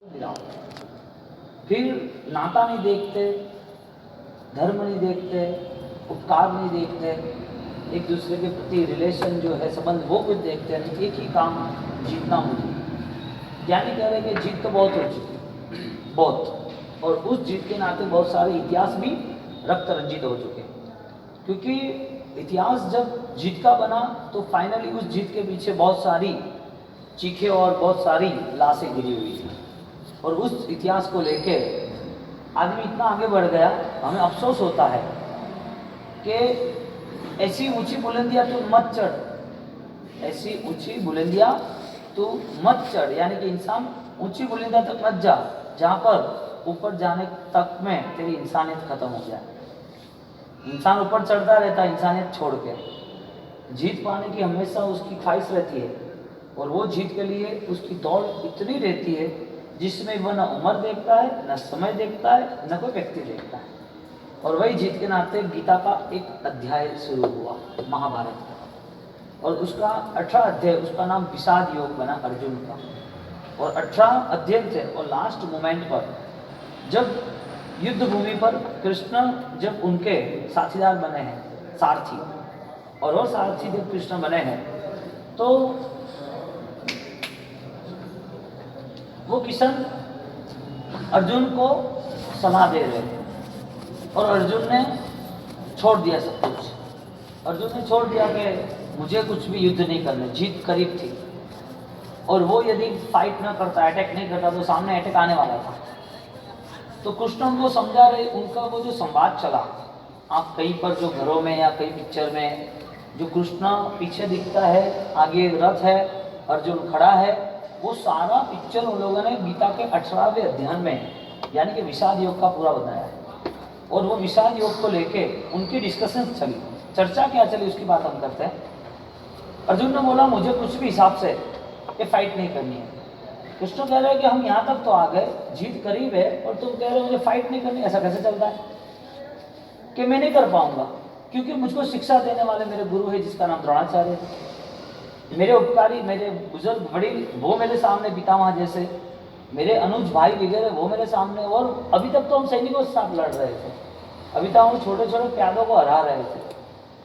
गिराओ। फिर नाता नहीं देखते, धर्म नहीं देखते, उपकार नहीं देखते, एक दूसरे के प्रति रिलेशन जो है संबंध वो कुछ देखते नहीं, एक ही काम जीतना मुझे। ज्ञानी कह रहे हैं कि जीत तो बहुत हो चुकी, बहुत, और उस जीत के नाते बहुत सारे इतिहास भी रक्त रंजित हो चुके, क्योंकि इतिहास जब जीत का बना तो फाइनली उस जीत के पीछे बहुत सारी चीखें और बहुत सारी लाशें गिरी हुई थी। और उस इतिहास को लेके आदमी इतना आगे बढ़ गया, हमें अफसोस होता है कि ऐसी ऊंची बुलंदियां तू मत चढ़, ऐसी ऊंची बुलंदियां तू मत चढ़, यानी कि इंसान ऊंची बुलंदियां तक मत जा जहाँ पर ऊपर जाने तक में तेरी इंसानियत खत्म हो जाए। इंसान ऊपर चढ़ता रहता है इंसानियत छोड़ के, जीत पाने की हमेशा उसकी ख्वाहिश रहती है, और वो जीत के लिए उसकी दौड़ इतनी रहती है जिसमें वह न उम्र देखता है, न समय देखता है, न कोई व्यक्ति देखता है। और वही जीत के नाते गीता का एक अध्याय शुरू हुआ, महाभारत का, और उसका 18 अध्याय, उसका नाम विषाद योग बना अर्जुन का। और 18 अध्याय थे, और लास्ट मोमेंट पर जब युद्ध भूमि पर कृष्ण जब उनके साथीदार बने हैं, सारथी, और वो सारथी जब कृष्ण बने हैं तो वो किशन अर्जुन को सलाह दे रहे थे, और अर्जुन ने छोड़ दिया सब कुछ। अर्जुन ने छोड़ दिया कि मुझे कुछ भी युद्ध नहीं करना, जीत करीब थी, और वो यदि फाइट ना करता, अटैक नहीं करता तो सामने अटैक आने वाला था। तो कृष्ण उनको समझा रहे, उनका वो जो संवाद चला, आप कहीं पर जो घरों में या कई पिक्चर में जो कृष्ण पीछे दिखता है, आगे रथ है, अर्जुन खड़ा है, वो सारा पिक्चर उन लोगों ने गीता के 18वें अध्याय में यानी कि विषाद योग का पूरा बताया है। और वो विषाद योग को लेके उनकी डिस्कशन चली, चर्चा क्या चली उसकी बात हम करते हैं। अर्जुन ने बोला मुझे कुछ भी हिसाब से ये फाइट नहीं करनी है। कृष्ण कह रहे हैं कि हम यहाँ तक तो आ गए, जीत करीब है, और तुम कह रहे हो मुझे फाइट नहीं करनी, ऐसा कैसे चलता है कि मैं नहीं कर पाऊंगा, क्योंकि मुझको शिक्षा देने वाले मेरे गुरु है जिसका नाम द्रोणाचार्य है, मेरे उपकारी, मेरे बुजुर्ग बड़ी वो मेरे सामने, पितामह जैसे मेरे अनुज भाई वगैरह वो मेरे सामने, और अभी तक तो हम सैनिकों के साथ लड़ रहे थे, अभी तक हम छोटे छोटे प्यादों को हरा रहे थे,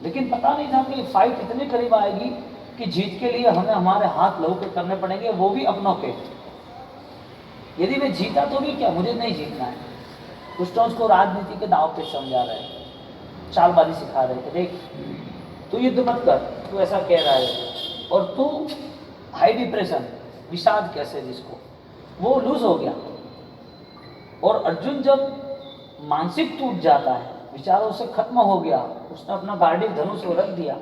लेकिन पता नहीं था कि फाइट इतने करीब आएगी कि जीत के लिए हमें हमारे हाथ लहू के करने पड़ेंगे, वो भी अपनों के। यदि मैं जीता तो भी क्या, मुझे नहीं जीतना है। कुछ तो उसको राजनीति के दाव पे समझा रहे हैं, चालबाजी सिखा रहे थे, देख तू युद्ध मत कर, तू ऐसा कह रहा है, और तू हाई डिप्रेशन, विषाद कैसे जिसको, वो लूज हो गया। और अर्जुन जब मानसिक टूट जाता है, विचारों से खत्म हो गया, उसने अपना गार्डिक धनुष को रख दिया,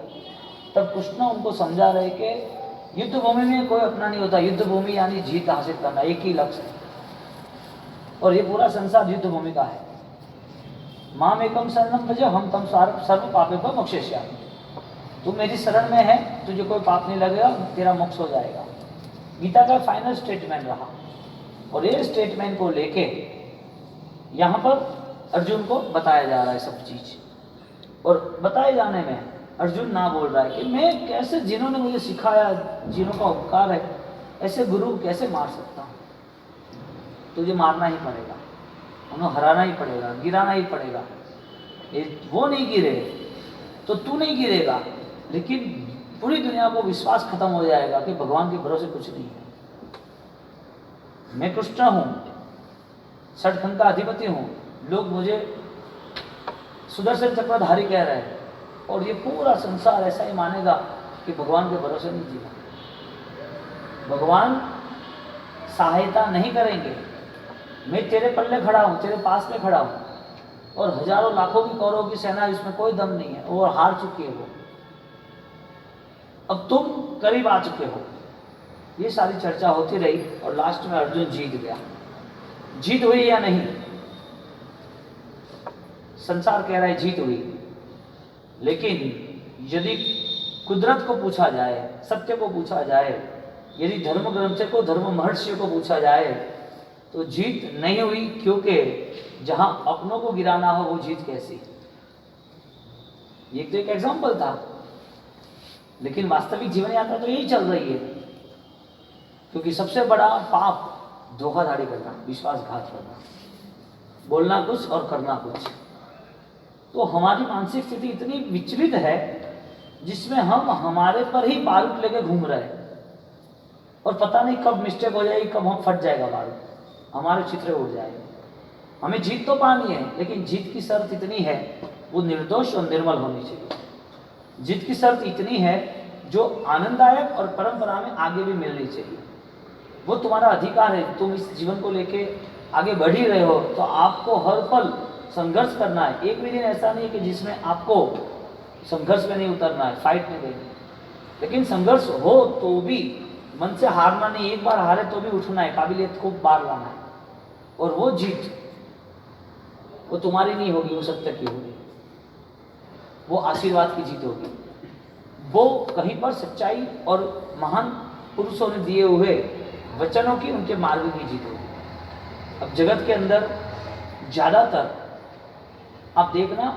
तब कृष्ण उनको समझा रहे कि युद्ध भूमि में कोई अपना नहीं होता, युद्ध भूमि यानी जीत हासिल करना, एक ही लक्ष्य है, और ये पूरा संसार युद्ध भूमि का है। माम एकम शरणम भज हम तम सर्व पापेभ्यो मोक्षयिष्यामि, तू मेरी शरण में है, तुझे कोई पाप नहीं लगेगा, तेरा मोक्ष हो जाएगा। गीता का फाइनल स्टेटमेंट रहा, और ये स्टेटमेंट को लेके यहाँ पर अर्जुन को बताया जा रहा है सब चीज, और बताए जाने में अर्जुन ना बोल रहा है कि मैं कैसे, जिन्होंने मुझे सिखाया, जिन्हों का उपकार है, ऐसे गुरु कैसे मार सकता हूँ, तुझे मारना ही पड़ेगा, उन्हें हराना ही पड़ेगा, गिराना ही पड़ेगा। वो नहीं गिरे तो तू नहीं गिरेगा, लेकिन पूरी दुनिया को विश्वास खत्म हो जाएगा कि भगवान के भरोसे कुछ नहीं है। मैं कृष्ण हूँ, षटखंड का अधिपति हूँ, लोग मुझे सुदर्शन चक्रधारी कह रहे हैं, और ये पूरा संसार ऐसा ही मानेगा कि भगवान के भरोसे नहीं जीना, भगवान सहायता नहीं करेंगे। मैं तेरे पल्ले खड़ा हूँ, तेरे पास में खड़ा हूँ, और हजारों लाखों की कौरवों की सेना, इसमें कोई दम नहीं है, वो हार चुकी है वो, अब तुम करीब आ चुके हो। ये सारी चर्चा होती रही, और लास्ट में अर्जुन जीत गया। जीत हुई या नहीं, संसार कह रहा है जीत हुई, लेकिन यदि कुदरत को पूछा जाए, सत्य को पूछा जाए, यदि धर्म ग्रंथ को, धर्म महर्षियों को पूछा जाए, तो जीत नहीं हुई, क्योंकि जहां अपनों को गिराना हो वो जीत कैसी। ये तो एक एग्जाम्पल था, लेकिन वास्तविक जीवन यात्रा तो यही चल रही है, क्योंकि सबसे बड़ा पाप धोखाधड़ी करना, विश्वासघात करना, बोलना कुछ और करना कुछ। तो हमारी मानसिक स्थिति इतनी विचलित है जिसमें हम हमारे पर ही बारूद लेके घूम रहे हैं और पता नहीं कब मिस्टेक हो जाएगी, कब हम फट जाएगा बारूद, हमारे चित्रे उड़ जाएंगे। हमें जीत तो पानी है, लेकिन जीत की शर्त इतनी है वो निर्दोष और निर्मल होनी चाहिए। जीत की शर्त इतनी है जो आनंददायक और परंपरा में आगे भी मिलनी चाहिए। वो तुम्हारा अधिकार है, तुम इस जीवन को लेके आगे बढ़ ही रहे हो तो आपको हर पल संघर्ष करना है। एक भी दिन ऐसा नहीं है कि जिसमें आपको संघर्ष में नहीं उतरना है, फाइट में देना, लेकिन संघर्ष हो तो भी मन से हारना नहीं, एक बार हारे तो भी उठना है, काबिलियत को बार लाना है। और वो जीत वो तुम्हारी नहीं होगी, वो सत्य की होगी, वो आशीर्वाद की जीत होगी, वो कहीं पर सच्चाई और महान पुरुषों ने दिए हुए वचनों की, उनके मार्ग की जीत होगी। अब जगत के अंदर ज़्यादातर आप देखना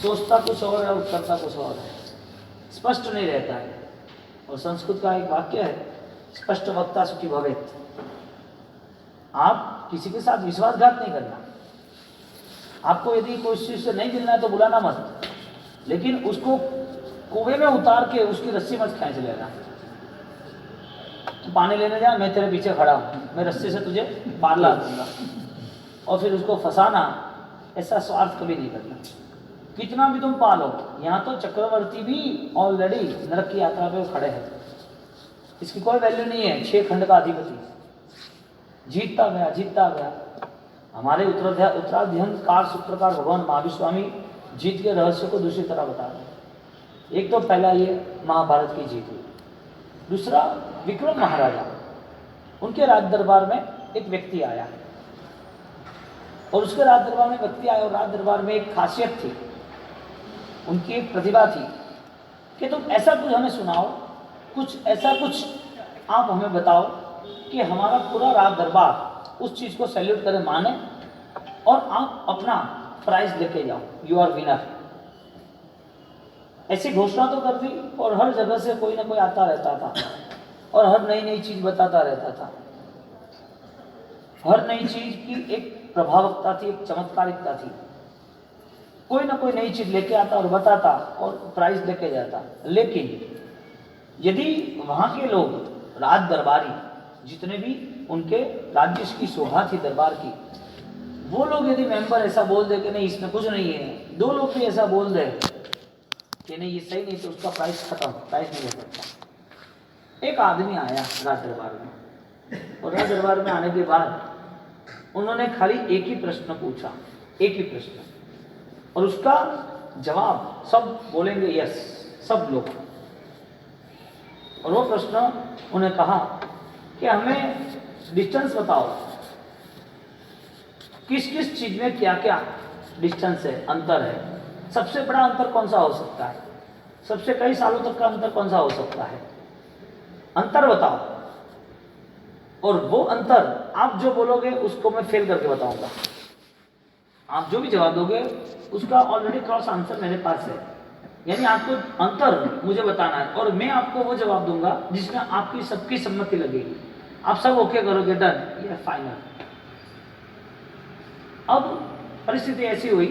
सोचता कुछ और है और करता कुछ और है, स्पष्ट नहीं रहता है। और संस्कृत का एक वाक्य है, स्पष्ट वक्ता सुखी भवेत्। आप किसी के साथ विश्वासघात नहीं करना। आपको यदि कोई चीज से नहीं मिलना है तो बुलाना मत, लेकिन उसको कुएं में उतार के उसकी रस्सी मत खींच लेना। तो पानी लेने जा, मैं तेरे पीछे खड़ा हूं, मैं रस्सी से तुझे पार ला दूंगा, और फिर उसको फंसाना, ऐसा स्वार्थ कभी नहीं करना। कितना भी तुम पालो, यहाँ तो चक्रवर्ती भी ऑलरेडी नरक की यात्रा पे खड़े हैं, इसकी कोई वैल्यू नहीं है। 6 खंड का अधिपति जीतता गया, जीतता गया। हमारे उत्तराधिकार सूत्रकार भगवान महावीर स्वामी जीत के रहस्य को दूसरी तरह बता रहे हैं। एक तो पहला ये महाभारत की जीत हुई, दूसरा विक्रम महाराजा, उनके राज दरबार में एक व्यक्ति आया, और उसके राज दरबार में व्यक्ति आया और राज दरबार में एक खासियत थी, उनकी एक प्रतिभा थी कि तुम ऐसा कुछ हमें सुनाओ, कुछ ऐसा कुछ आप हमें बताओ कि हमारा पूरा राज दरबार उस चीज़ को सैल्यूट करे, माने, और आप अपना प्राइज लेके जाओ, यू आर विनर। ऐसी घोषणा तो कर दी, और हर जगह से कोई ना कोई आता रहता था और हर नई नई चीज बताता रहता था। हर नई चीज की एक प्रभावकता थी, एक चमत्कारिकता थी। कोई ना कोई नई चीज लेके आता और बताता और प्राइज लेके जाता। लेकिन यदि वहां के लोग, राज दरबारी जितने भी उनके राज्य की शोभा थी दरबार की, वो लोग यदि मेंबर ऐसा बोल दे कि नहीं इसमें कुछ नहीं है, 2 लोग भी ऐसा बोल दे कि नहीं ये सही नहीं, तो उसका प्राइस खत्म, प्राइस नहीं ले सकता। एक आदमी आया राज दरबार में, और राज दरबार में आने के बाद उन्होंने खाली एक ही प्रश्न पूछा, एक ही प्रश्न, और उसका जवाब सब बोलेंगे यस, सब लोग। और वो प्रश्न उन्हें कहा कि हमें डिस्टेंस बताओ, किस किस चीज में क्या क्या डिस्टेंस है, अंतर है। सबसे बड़ा अंतर कौन सा हो सकता है, सबसे कई सालों तक का अंतर कौन सा हो सकता है, अंतर बताओ। और वो अंतर आप जो बोलोगे उसको मैं फेल करके बताऊंगा। आप जो भी जवाब दोगे उसका ऑलरेडी क्रॉस आंसर मेरे पास है, यानी आपको अंतर मुझे बताना है, और मैं आपको वो जवाब दूंगा जिसमें आपकी सबकी सम्मति लगेगी, आप सब ओके करोगे, डन, ये फाइनल। अब परिस्थिति ऐसी हुई,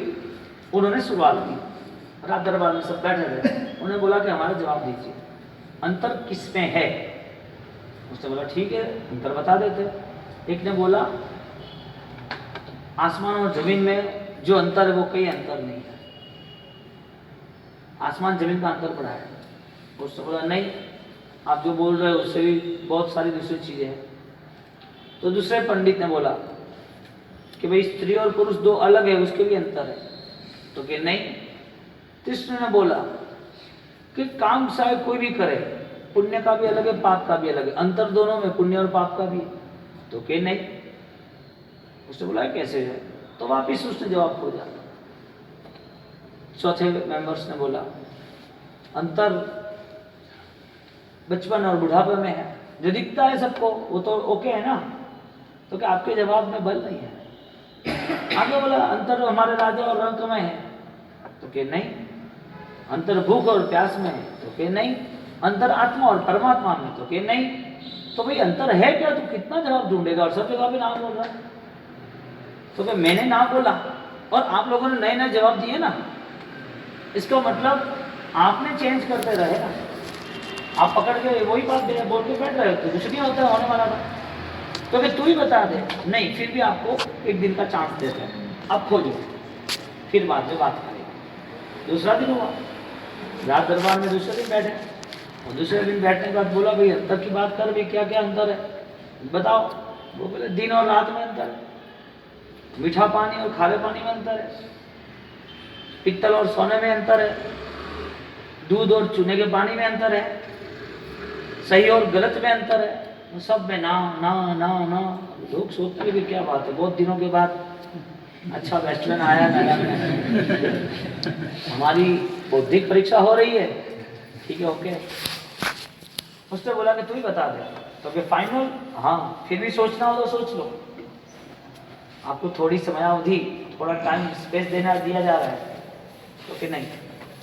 उन्होंने शुरुआत की, राज दरबार में सब बैठे थे, उन्होंने बोला कि हमारा जवाब दीजिए, अंतर किसमें है। उसने बोला ठीक है, अंतर बता देते। एक ने बोला आसमान और जमीन में जो अंतर है वो कई अंतर नहीं है, आसमान जमीन का अंतर बड़ा है। उसने बोला नहीं, आप जो बोल रहे हो उससे भी बहुत सारी दूसरी चीजें हैं। तो दूसरे पंडित ने बोला कि भाई स्त्री और पुरुष 2 अलग है, उसके भी अंतर है। तो कि नहीं। तीसरे ने बोला कि काम शायद कोई भी करे, पुण्य का भी अलग है, पाप का भी अलग है, अंतर दोनों में पुण्य और पाप का भी। तो कि नहीं। उसने बोला कैसे है, तो वापिस उसने जवाब खोजा। चौथे मेंबर्स ने बोला अंतर बचपन और बुढ़ापे में है, जो दिखता है सबको वो तो ओके है ना, तो क्या आपके जवाब में बल नहीं है। आगे बोला अंतर हमारे राजा और रंक में है, तो क्या नहीं। अंतर भूख और प्यास में है, तो क्या नहीं। अंतर आत्मा और परमात्मा में, तो क्या नहीं। तो भाई अंतर है क्या, तू कितना जवाब ढूंढेगा और सब जगह भी ना बोल रहा है। तो क्या मैंने ना बोला और आप लोगों ने नए नए जवाब दिए ना, इसका मतलब आपने चेंज करते रहे ना। आप पकड़ के वही बात बोल के बैठ रहे हो तो कुछ नहीं होता होने वाला था, तो फिर तू ही बता दे। नहीं, फिर भी आपको एक दिन का चांस देते हैं, अब खोजो, फिर बाद में बात करेंगे। दूसरा दिन हुआ, रात दरबार में दूसरे दिन बैठे, और दूसरे दिन बैठने के बाद बोला भाई अंतर की बात कर, भाई क्या क्या अंतर है बताओ। वो बोले दिन और रात में अंतर है, मीठा पानी और खारे पानी में अंतर है, पित्तल और सोने में अंतर है, दूध और चूने के पानी में अंतर है, सही और गलत में अंतर है, सब में ना ना ना ना। लोग सोचते हैं क्या बात है, बहुत दिनों के बाद अच्छा वेस्टर्न आया नया में, हमारी बौद्धिक परीक्षा हो रही है, ठीक है ओके। उसने बोला कि तू ही बता दे, तो फिर फाइनल, हाँ फिर भी सोचना हो तो सोच लो, आपको थोड़ी समयावधि, थोड़ा टाइम स्पेस दिया जा रहा है, तो फिर नहीं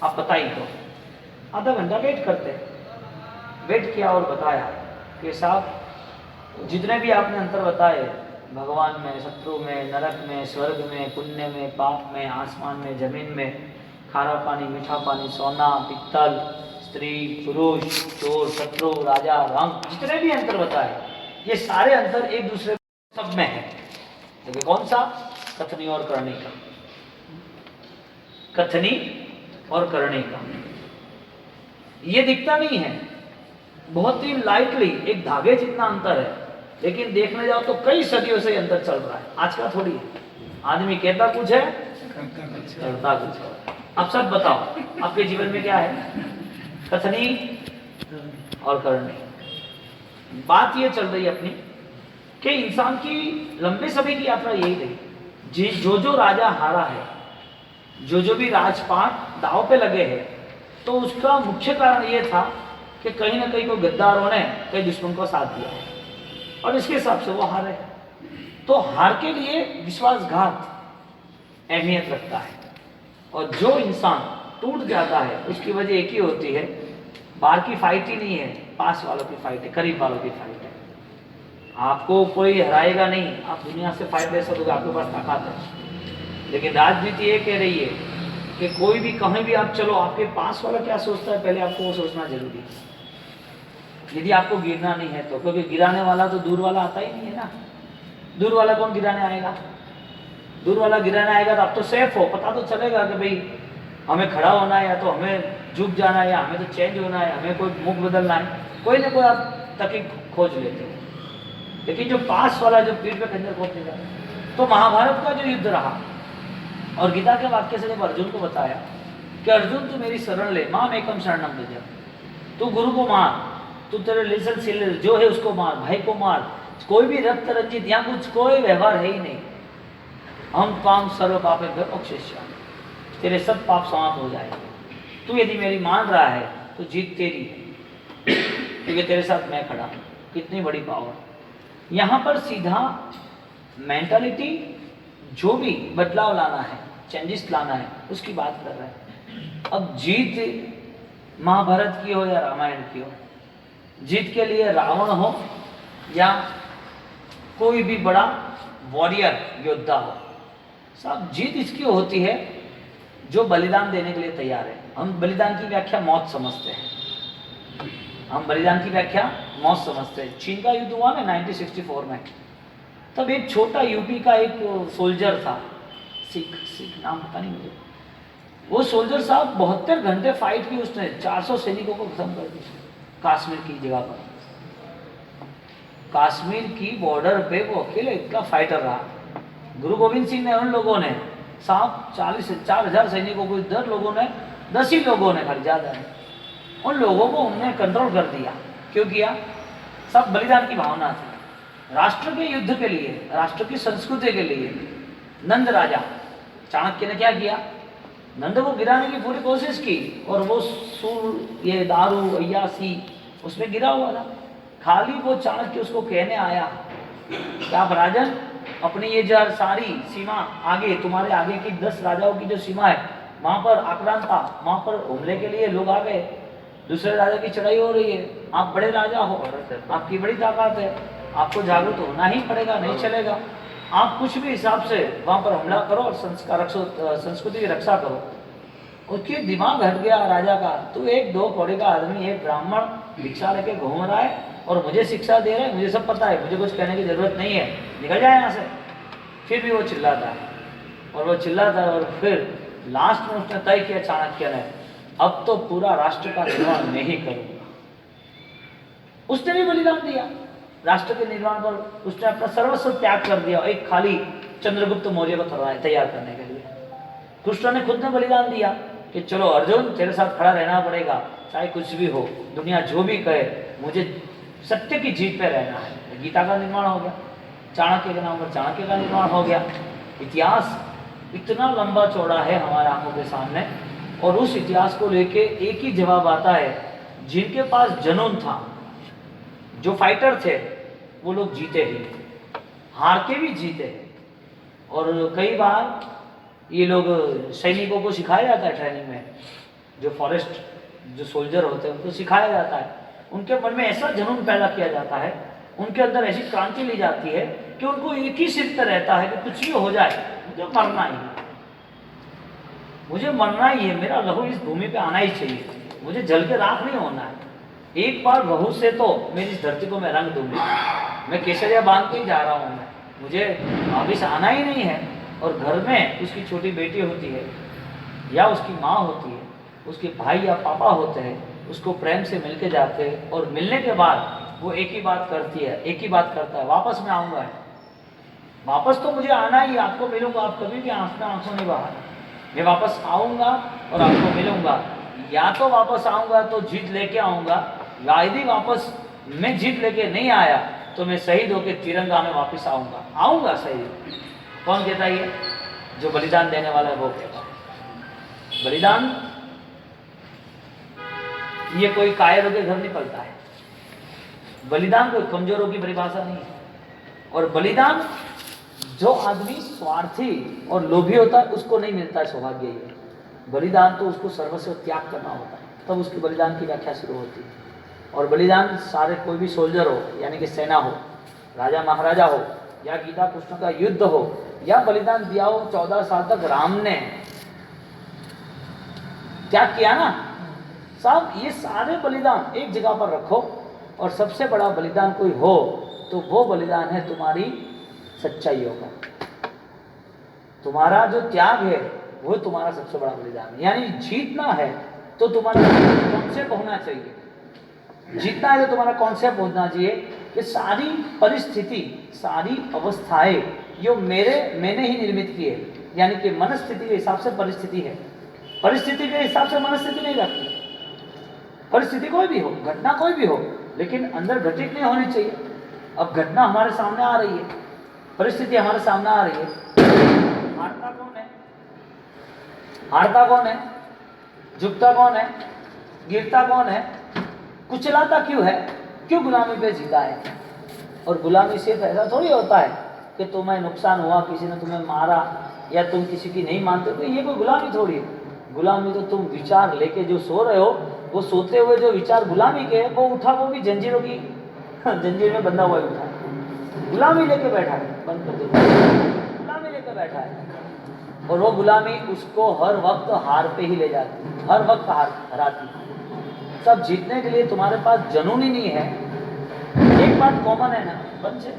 आप बताइए। तो आधा घंटा वेट करते, वेट किया और बताया कि साहब जितने भी आपने अंतर बताए, भगवान में, शत्रु में, नरक में, स्वर्ग में, पुण्य में, पाप में, आसमान में, जमीन में, खारा पानी, मीठा पानी, सोना, पित्तल, स्त्री, पुरुष, चोर, शत्रु, राजा, रंग, जितने भी अंतर बताए, ये सारे अंतर एक दूसरे सब में है। देखिए कौन सा, कथनी और करनी का, कथनी और करनी का। ये दिखता नहीं है, बहुत ही लाइटली एक धागे जितना अंतर है, लेकिन देखने जाओ तो कई सदियों से अंतर चल रहा है। आज का थोड़ी है, आदमी कहता कुछ है करता कुछ है। अब सब बताओ आपके जीवन में क्या है, कथनी और करनी। बात ये चल रही है अपनी कि इंसान की लंबे समय की यात्रा यही रही, जो राजा हारा है, जो भी राजपाट दांव पे लगे हैं, तो उसका मुख्य कारण ये था कि कहीं ना कहीं कोई गद्दारों ने कई दुश्मन को साथ दिया है और इसके हिसाब से वो हारे। तो हार के लिए विश्वासघात अहमियत रखता है, और जो इंसान टूट जाता है उसकी वजह एक ही होती है, बाहर की फाइट ही नहीं है, पास वालों की फाइट है, करीब वालों की फाइट है। आपको कोई हराएगा नहीं, आप दुनिया से फाइट ले सकोगे, आपके पास ताकत है। लेकिन राजनीति ये कह रही है कि कोई भी कहीं भी आप चलो, आपके पास वाला क्या सोचता है पहले आपको वो सोचना जरूरी है, यदि आपको गिरना नहीं है तो। क्योंकि गिराने वाला तो दूर वाला आता ही नहीं है ना, दूर वाला कौन गिराने आएगा, दूर वाला गिराने आएगा तो आप तो सेफ हो, पता तो चलेगा कि भाई हमें खड़ा होना है, या तो हमें झुक जाना है, या हमें तो चेंज होना है, हमें कोई मुख बदलना है, कोई ना कोई आप तकीक खोज लेते हैं। लेकिन जो पास वाला जो पीठ पे खंजर खोज लेगा, तो महाभारत का जो युद्ध रहा, और गीता के वाक्य से जब अर्जुन को बताया कि अर्जुन तू मेरी शरण ले, माम एकम शरणम व्रज, तू गुरु को मार, तू तेरे रिलेशन जो है उसको मार, भाई को मार, कोई भी रक्त रंजित यहाँ कुछ कोई व्यवहार है ही नहीं, हम पाम सर्व पापे अक्षेष्या, तेरे सब पाप समाप्त हो जाएंगे। तू यदि मेरी मान रहा है तो जीत तेरी है, क्योंकि तेरे साथ मैं खड़ा हूँ। कितनी बड़ी पावर। यहाँ पर सीधा मेंटालिटी, जो भी बदलाव लाना है, चेंजेस लाना है, उसकी बात कर रहे हैं। अब जीत महाभारत की हो या रामायण की हो, जीत के लिए रावण हो या कोई भी बड़ा वॉरियर योद्धा हो, सब जीत इसकी होती है जो बलिदान देने के लिए तैयार है। हम बलिदान की व्याख्या मौत समझते हैं, हम बलिदान की व्याख्या मौत समझते हैं। चीन का युद्ध हुआ ना 1964 में, तब एक छोटा यूपी का एक सोल्जर था, सिख नाम पता नहीं मुझे, वो सोल्जर साहब 72 घंटे फाइट की, उसने 400 सैनिकों को खत्म कर दिया कश्मीर की जगह पर। कश्मीर की बॉर्डर पे वो अकेले इतना फाइटर रहा। गुरु गोविंद सिंह ने, उन लोगों ने साहब 4,000 सैनिकों को, इधर लोगों ने 10 ही लोगों ने, खाली ज़्यादा नहीं, उन लोगों को उनने कंट्रोल कर दिया। क्यों किया? सब बलिदान की भावना थी, राष्ट्र के युद्ध के लिए, राष्ट्र की संस्कृति के लिए। नंद राजा चाणक्य ने क्या किया? नंद को गिराने की पूरी कोशिश की, और वो सूर, ये दारू, अय्यासी उसमें गिरा हुआ था। खाली वो चाणक्य उसको कहने आया कि आप राजन, अपनी ये जो सारी सीमा आगे, तुम्हारे आगे की 10 राजाओं की जो सीमा है, वहां पर आक्रांता, वहां पर हमले के लिए लोग आ गए, दूसरे राजा की चढ़ाई हो रही है, आप बड़े राजा हो, आपकी बड़ी ताकत है, आपको जागरूक होना ही पड़ेगा, नहीं चलेगा। आप कुछ भी हिसाब से वहाँ पर हमला करो और संस्कृति की रक्षा करो। उसके दिमाग हट गया राजा का, तू एक दो कौड़े का आदमी, एक ब्राह्मण भिक्षा लेके घूम रहा है और मुझे शिक्षा दे रहा है, मुझे सब पता है, मुझे कुछ कहने की जरूरत नहीं है, निकल जाए यहाँ से। फिर भी वो चिल्लाता है और वो चिल्लाता है और फिर लास्ट में उसने तय किया चाणक्य ने, अब तो पूरा राष्ट्र का निर्माण मैं ही करूंगा। उसने भी बलिदान दिया राष्ट्र के निर्माण पर, उसने अपना सर्वस्व त्याग कर दिया एक खाली चंद्रगुप्त मौर्य को तैयार करने के लिए। कृष्ण ने खुद ने बलिदान दिया कि चलो अर्जुन, तेरे साथ खड़ा रहना पड़ेगा, चाहे कुछ भी हो, दुनिया जो भी कहे, मुझे सत्य की जीत पे रहना है। गीता का निर्माण हो गया, चाणक्य के नाम पर चाणक्य का निर्माण हो गया। इतिहास इतना लंबा चौड़ा है हमारे आंखों के सामने, और उस इतिहास को लेके एक ही जवाब आता है, जिनके पास जुनून था, जो फाइटर थे, वो लोग जीते ही, हार के भी जीते। और कई बार ये लोग सैनिकों को सिखाया जाता है ट्रेनिंग में, जो फॉरेस्ट जो सोल्जर होते हैं उनको सिखाया जाता है, उनके मन में ऐसा जुनून पैदा किया जाता है, उनके अंदर ऐसी क्रांति ली जाती है कि उनको एक ही सिद्ध रहता है कि कुछ भी हो जाए, मुझे मरना ही है, मुझे मरना ही है, मेरा लहू इस भूमि पे आना ही चाहिए, मुझे जल के राख नहीं होना है। एक बार लहू से तो मेरी इस धरती को मैं रंग दूंगी, मैं केसरिया बांध के ही जा रहा हूँ, मुझे वापिस आना ही नहीं है। और घर में उसकी छोटी बेटी होती है या उसकी माँ होती है, उसके भाई या पापा होते हैं, उसको प्रेम से मिल के जाते हैं, और मिलने के बाद वो एक ही बात करती है, एक ही बात करता है, वापस मैं आऊँगा, वापस तो मुझे आना ही, आपको मिलूंगा, आप कभी भी आंसू नहीं बहा, मैं वापस आऊँगा और आपको मिलूंगा, या तो वापस आऊँगा तो जीत लेके आऊँगा, या यदि वापस मैं जीत लेके नहीं आया तो मैं शहीद होकर तिरंगा में वापस आऊँगा शहीद। कौन कहता है ये? जो बलिदान देने वाला है वो कहता है। बलिदान ये कोई कायरों के घर नहीं पलता है, बलिदान कोई कमजोरों की परिभाषा नहीं है। और बलिदान जो आदमी स्वार्थी और लोभी होता है उसको नहीं मिलता है सौभाग्य। ये बलिदान तो उसको सर्वस्व त्याग करना होता है, तब उसकी बलिदान की व्याख्या शुरू होती है। और बलिदान सारे कोई भी सोल्जर हो, यानी कि सेना हो, राजा महाराजा हो, या गीता कृष्ण का युद्ध हो, या बलिदान दिया हो 14 साल तक राम ने त्याग किया ना, सब ये सारे बलिदान एक जगह पर रखो, और सबसे बड़ा बलिदान कोई हो तो वो बलिदान है तुम्हारी सच्चाइयों का, तुम्हारा जो त्याग है वो तुम्हारा सबसे बड़ा बलिदान है। यानी जीतना है तो तुम्हारा कॉन्सेप्ट होना चाहिए, जीतना है तो तुम्हारा कॉन्सेप्ट होना चाहिए कि सारी परिस्थिति, सारी अवस्थाएं जो मैंने ही निर्मित की है, यानी कि मनस्थिति के हिसाब से परिस्थिति है, परिस्थिति के हिसाब से मनस्थिति नहीं रखती। परिस्थिति कोई भी हो, घटना कोई भी हो, लेकिन अंदर घटित नहीं होनी चाहिए। अब घटना हमारे सामने आ रही है, परिस्थिति हमारे सामने आ रही है, हारता कौन है? हारता कौन है? झुकता कौन है? गिरता कौन है? कुचलाता क्यों है? क्यों गुलामी पे जीता है? और गुलामी सिर्फ ऐसा थोड़ी होता है कि तुम्हें नुकसान हुआ, किसी ने तुम्हें मारा, या तुम किसी की नहीं मानते, तो ये कोई गुलामी थोड़ी है। गुलामी तो तुम विचार लेके जो सो रहे हो, वो सोते हुए जो विचार गुलामी के, वो उठा, वो भी जंजीरों की जंजीर में बंधा हुआ उठा, गुलामी लेके बैठा है, बंद कर दो, गुलामी लेके बैठा है। और वो गुलामी उसको हर वक्त हार पे ही ले जाती है, हर वक्त हराती है। सब जीतने के लिए तुम्हारे पास जुनून ही नहीं है। एक बात कॉमन है ना बच्चे,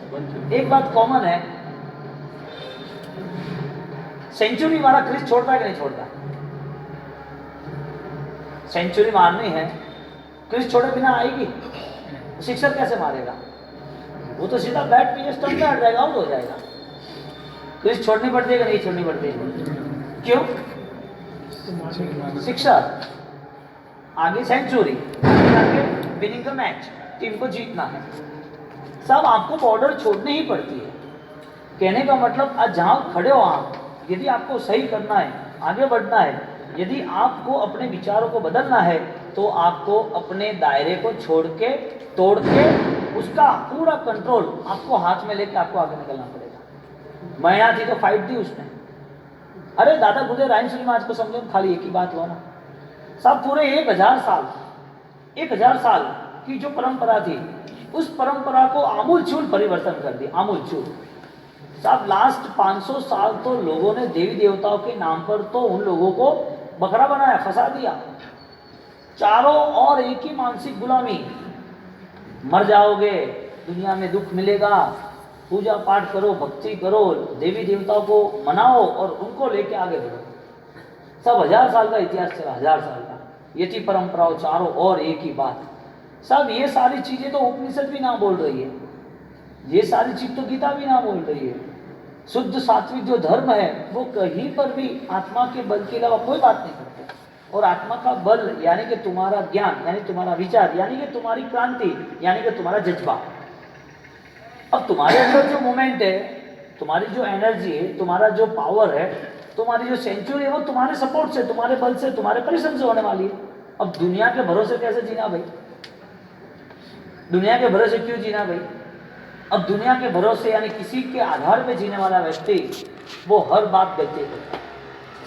एक बात कॉमन है, सेंचुरी वाला क्रिस छोड़ता है कि नहीं छोड़ता? सेंचुरी मारनी है, क्रिस छोड़े बिना आएगी? सिक्सर कैसे मारेगा? वो तो सीधा बैट पे स्टंप पे हट जाएगा, आउट हो जाएगा। क्रिस छोड़नी पड़ती है कि नहीं छोड़नी पड़ती है? क्यों? सिक्सर आगे सेंचुरी, आगे विनिंग द मैच, टीम को जीतना है। सब आपको बॉर्डर छोड़नी ही पड़ती है। कहने का मतलब आज जहाँ खड़े हो आप, यदि आपको सही करना है, आगे बढ़ना है, यदि आपको अपने विचारों को बदलना है, तो आपको अपने दायरे को छोड़ के, तोड़ के, उसका पूरा कंट्रोल आपको हाथ में लेके आपको आगे निकलना पड़ेगा। मैया थी तो फाइट दी उसने। अरे दादा गुजर रायन आज को समझो, खाली एक ही बात हुआ ना, सब पूरे 1000 साल की जो परंपरा थी, उस परंपरा को आमूलचूल परिवर्तन कर दिया, आमूलचूल। साहब लास्ट 500 साल तो लोगों ने देवी देवताओं के नाम पर तो उन लोगों को बकरा बनाया, फंसा दिया। चारों और एक ही मानसिक गुलामी, मर जाओगे, दुनिया में दुख मिलेगा, पूजा पाठ करो, भक्ति करो, देवी देवताओं को मनाओ और उनको लेके आगे बढ़ो। सब 1000 साल का इतिहास चला, 1000 साल का यति परंपराओं, चारों और एक ही बात। सब ये सारी चीजें तो उपनिषद भी ना बोल रही है, ये सारी चीज तो गीता भी ना बोल रही है। शुद्ध सात्विक जो धर्म है वो कहीं पर भी आत्मा के बल के अलावा कोई बात नहीं करते। और आत्मा का बल यानी कि तुम्हारा ज्ञान, यानी तुम्हारा विचार, यानी कि तुम्हारी क्रांति, यानी कि तुम्हारा जज्बा। अब तुम्हारे अंदर जो मोमेंट है, तुम्हारी जो एनर्जी है, तुम्हारा जो पावर है, तुम्हारी जो सेंचुरी है, वो तुम्हारे सपोर्ट से, तुम्हारे बल से, तुम्हारे परिश्रम से होने वाली है। अब दुनिया के भरोसे कैसे जीना भाई? दुनिया के भरोसे क्यों जीना भाई? अब दुनिया के भरोसे यानी किसी के आधार पे जीने वाला व्यक्ति वो हर बात गलती करता है।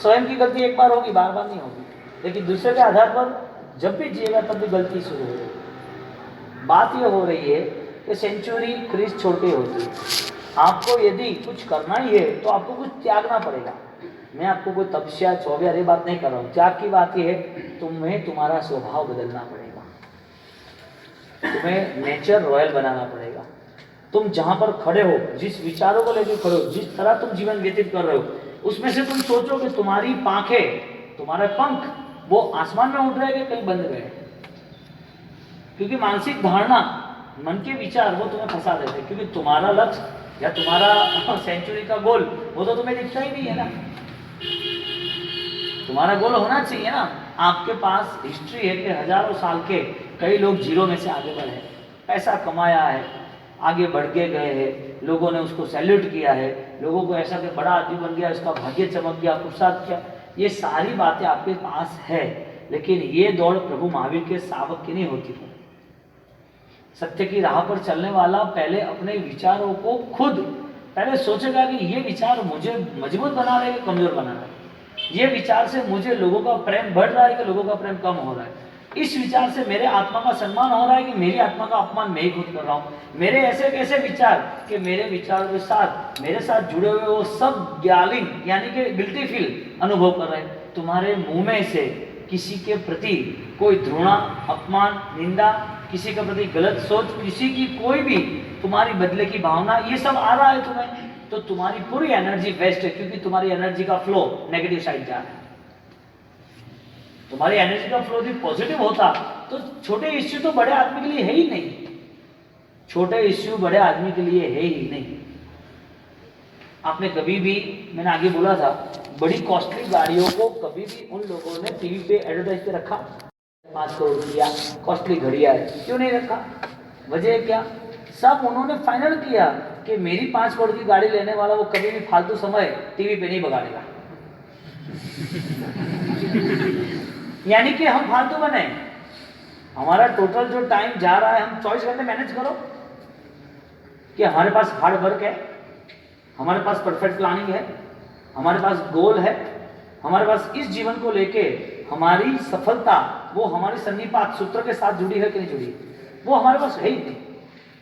स्वयं की गलती एक बार होगी, बार बार नहीं होगी, लेकिन दूसरे के आधार पर जब भी जिएगा तब भी गलती शुरू होगी। बात ये हो रही है कि सेंचुरी क्रीज छोड़ के होती है। आपको यदि कुछ करना ही है तो आपको कुछ त्यागना पड़ेगा। मैं आपको कोई तपस्या चौबे अरे बात नहीं कर रहा हूँ, त्याग की बात यह है तुम्हें तुम्हारा स्वभाव बदलना पड़ेगा, तुम्हें नेचर रॉयल बनाना पड़ेगा। तुम जहां पर खड़े हो, जिस विचारों को लेकर खड़े हो, जिस तरह तुम जीवन व्यतीत कर रहे हो, उसमें से तुम सोचो कि तुम्हारी पांखें, तुम्हारे पंख वो आसमान में उड़ रहे हैं कहीं बंद गए। क्योंकि मानसिक धारणा, मन के विचार वो तुम्हें फंसा देते हैं। क्योंकि तुम्हारा लक्ष्य या तुम्हारा सेंचुरी का गोल वो तो तुम्हें दिखता ही नहीं है ना। तुम्हारा गोल होना चाहिए ना। आपके पास हिस्ट्री है कि हजारों साल के कई लोग जीरो में से आगे बढ़े, पैसा कमाया है, आगे बढ़ के गए हैं, लोगों ने उसको सैल्यूट किया है, लोगों को ऐसा कि बड़ा आदमी बन गया, उसका भाग्य चमक गया, पुरुषार्थ किया। ये सारी बातें आपके पास है, लेकिन ये दौड़ प्रभु महावीर के शावक की नहीं होती है। सत्य की राह पर चलने वाला पहले अपने विचारों को खुद पहले सोचेगा कि ये विचार मुझे मजबूत बना रहे हैं, कमजोर बना रहे हैं। ये विचार से मुझे लोगों का प्रेम बढ़ रहा है कि लोगों का प्रेम कम हो रहा है। इस विचार से मेरे आत्मा का सम्मान हो रहा है कि मेरी आत्मा का अपमान मैं ही खुद कर रहा हूँ। मेरे ऐसे कैसे विचार कि मेरे विचारों के साथ मेरे साथ जुड़े हुए वो सब ग्यालिंग यानी कि गिल्टी फील अनुभव कर रहे हैं। तुम्हारे मुंह में से किसी के प्रति कोई घृणा, अपमान, निंदा, किसी के प्रति गलत सोच, किसी की कोई भी तुम्हारी बदले की भावना, ये सब आ रहा है तुम्हें, तो तुम्हारी पूरी एनर्जी वेस्ट है। क्योंकि तुम्हारी एनर्जी का फ्लो नेगेटिव साइड जा रहा है। तुम्हारी एनर्जी का फ्लो भी पॉजिटिव होता तो छोटे इश्यू तो बड़े आदमी के लिए है ही नहीं। छोटे इश्यू बड़े आदमी के लिए है ही नहीं। आपने कभी भी, मैंने आगे बोला था, बड़ी कॉस्टली गाड़ियों को कभी भी उन लोगों ने टीवी पे एडवर्टाइज पे रखा? 5 करोड़ रुपया कॉस्टली घड़िया है, क्यों नहीं रखा? वजह क्या? सब उन्होंने फाइनल किया कि मेरी 5 करोड़ की गाड़ी लेने वाला वो कभी भी फालतू समय टीवी पे नहीं बगाड़ेगा। यानी कि हम फालतू बने, हमारा टोटल जो टाइम जा रहा है हम 24 घंटे मैनेज करो कि हमारे पास हार्ड वर्क है, हमारे पास परफेक्ट प्लानिंग है, हमारे पास गोल है, हमारे पास इस जीवन को लेके हमारी सफलता वो हमारी सन्निपात सूत्र के साथ जुड़ी है कि नहीं जुड़ी, वो हमारे पास है ही नहीं।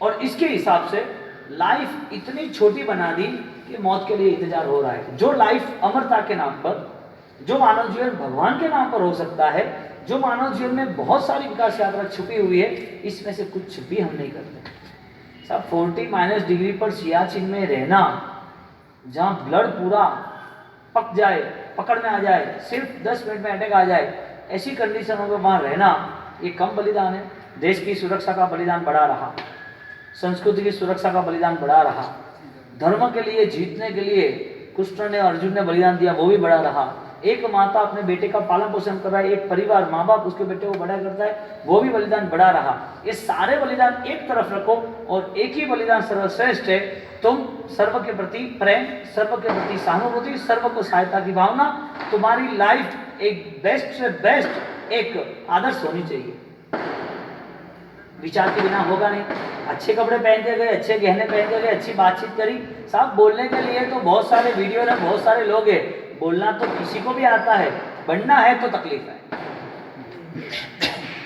और इसके हिसाब से लाइफ इतनी छोटी बना दी कि मौत के लिए इंतजार हो रहा है। जो लाइफ अमरता के नाम पर, जो मानव जीवन भगवान के नाम पर हो सकता है, जो मानव जीवन में बहुत सारी विकास यात्रा छुपी हुई है, इसमें से कुछ भी हम नहीं करते। सब 40- डिग्री पर सियाचिन में रहना, जहां ब्लड पूरा पक जाए, पकड़ में आ जाए, सिर्फ 10 मिनट में अटैक आ जाए, ऐसी कंडीशनों में वहां रहना, ये कम बलिदान है? देश की सुरक्षा का बलिदान बढ़ा रहा, संस्कृति की सुरक्षा का बलिदान बढ़ा रहा, धर्म के लिए जीतने के लिए कृष्ण ने, अर्जुन ने बलिदान दिया, वो भी बढ़ा रहा। एक माता अपने बेटे का पालन पोषण कर रहा है, एक परिवार, माँ बाप उसके बेटे को बड़ा करता है, वो भी बलिदान बढ़ा रहा। ये सारे बलिदान एक तरफ रखो और एक ही बलिदान सर्वश्रेष्ठ है। तुम सर्व के प्रति प्रेम, सर्व के प्रति सहानुभूति, सर्व को सहायता की भावना, तुम्हारी लाइफ एक बेस्ट से बेस्ट एक आदर्श होनी चाहिए। विचार के बिना होगा नहीं। अच्छे कपड़े पहन के गए, अच्छे गहने पहन के गए, अच्छी बातचीत करी, साहब बोलने के लिए तो बहुत सारे वीडियो है, बहुत सारे लोग हैं, बोलना तो किसी को भी आता है, बनना है तो तकलीफ है।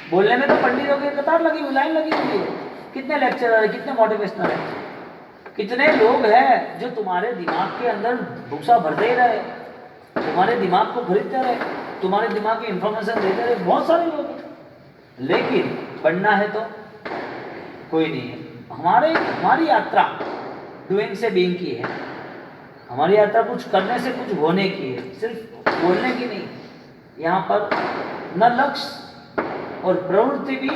बोलने में तो पंडितों की कतार लगी हुई, लाइन लगी हुई है। कितने लेक्चरर है, कितने मोटिवेशनल है, कितने लोग हैं जो तुम्हारे दिमाग के अंदर भूसा भरते ही रहे, तुम्हारे दिमाग को खरीदते रहे, तुम्हारे दिमाग की इंफॉर्मेशन देते रहे, बहुत सारे लोग हैं। लेकिन पढ़ना है तो कोई नहीं है। हमारी यात्रा डूइंग से बीइंग की है। हमारी यात्रा कुछ करने से कुछ होने की है, सिर्फ बोलने की नहीं। यहाँ पर न लक्ष्य और प्रवृत्ति भी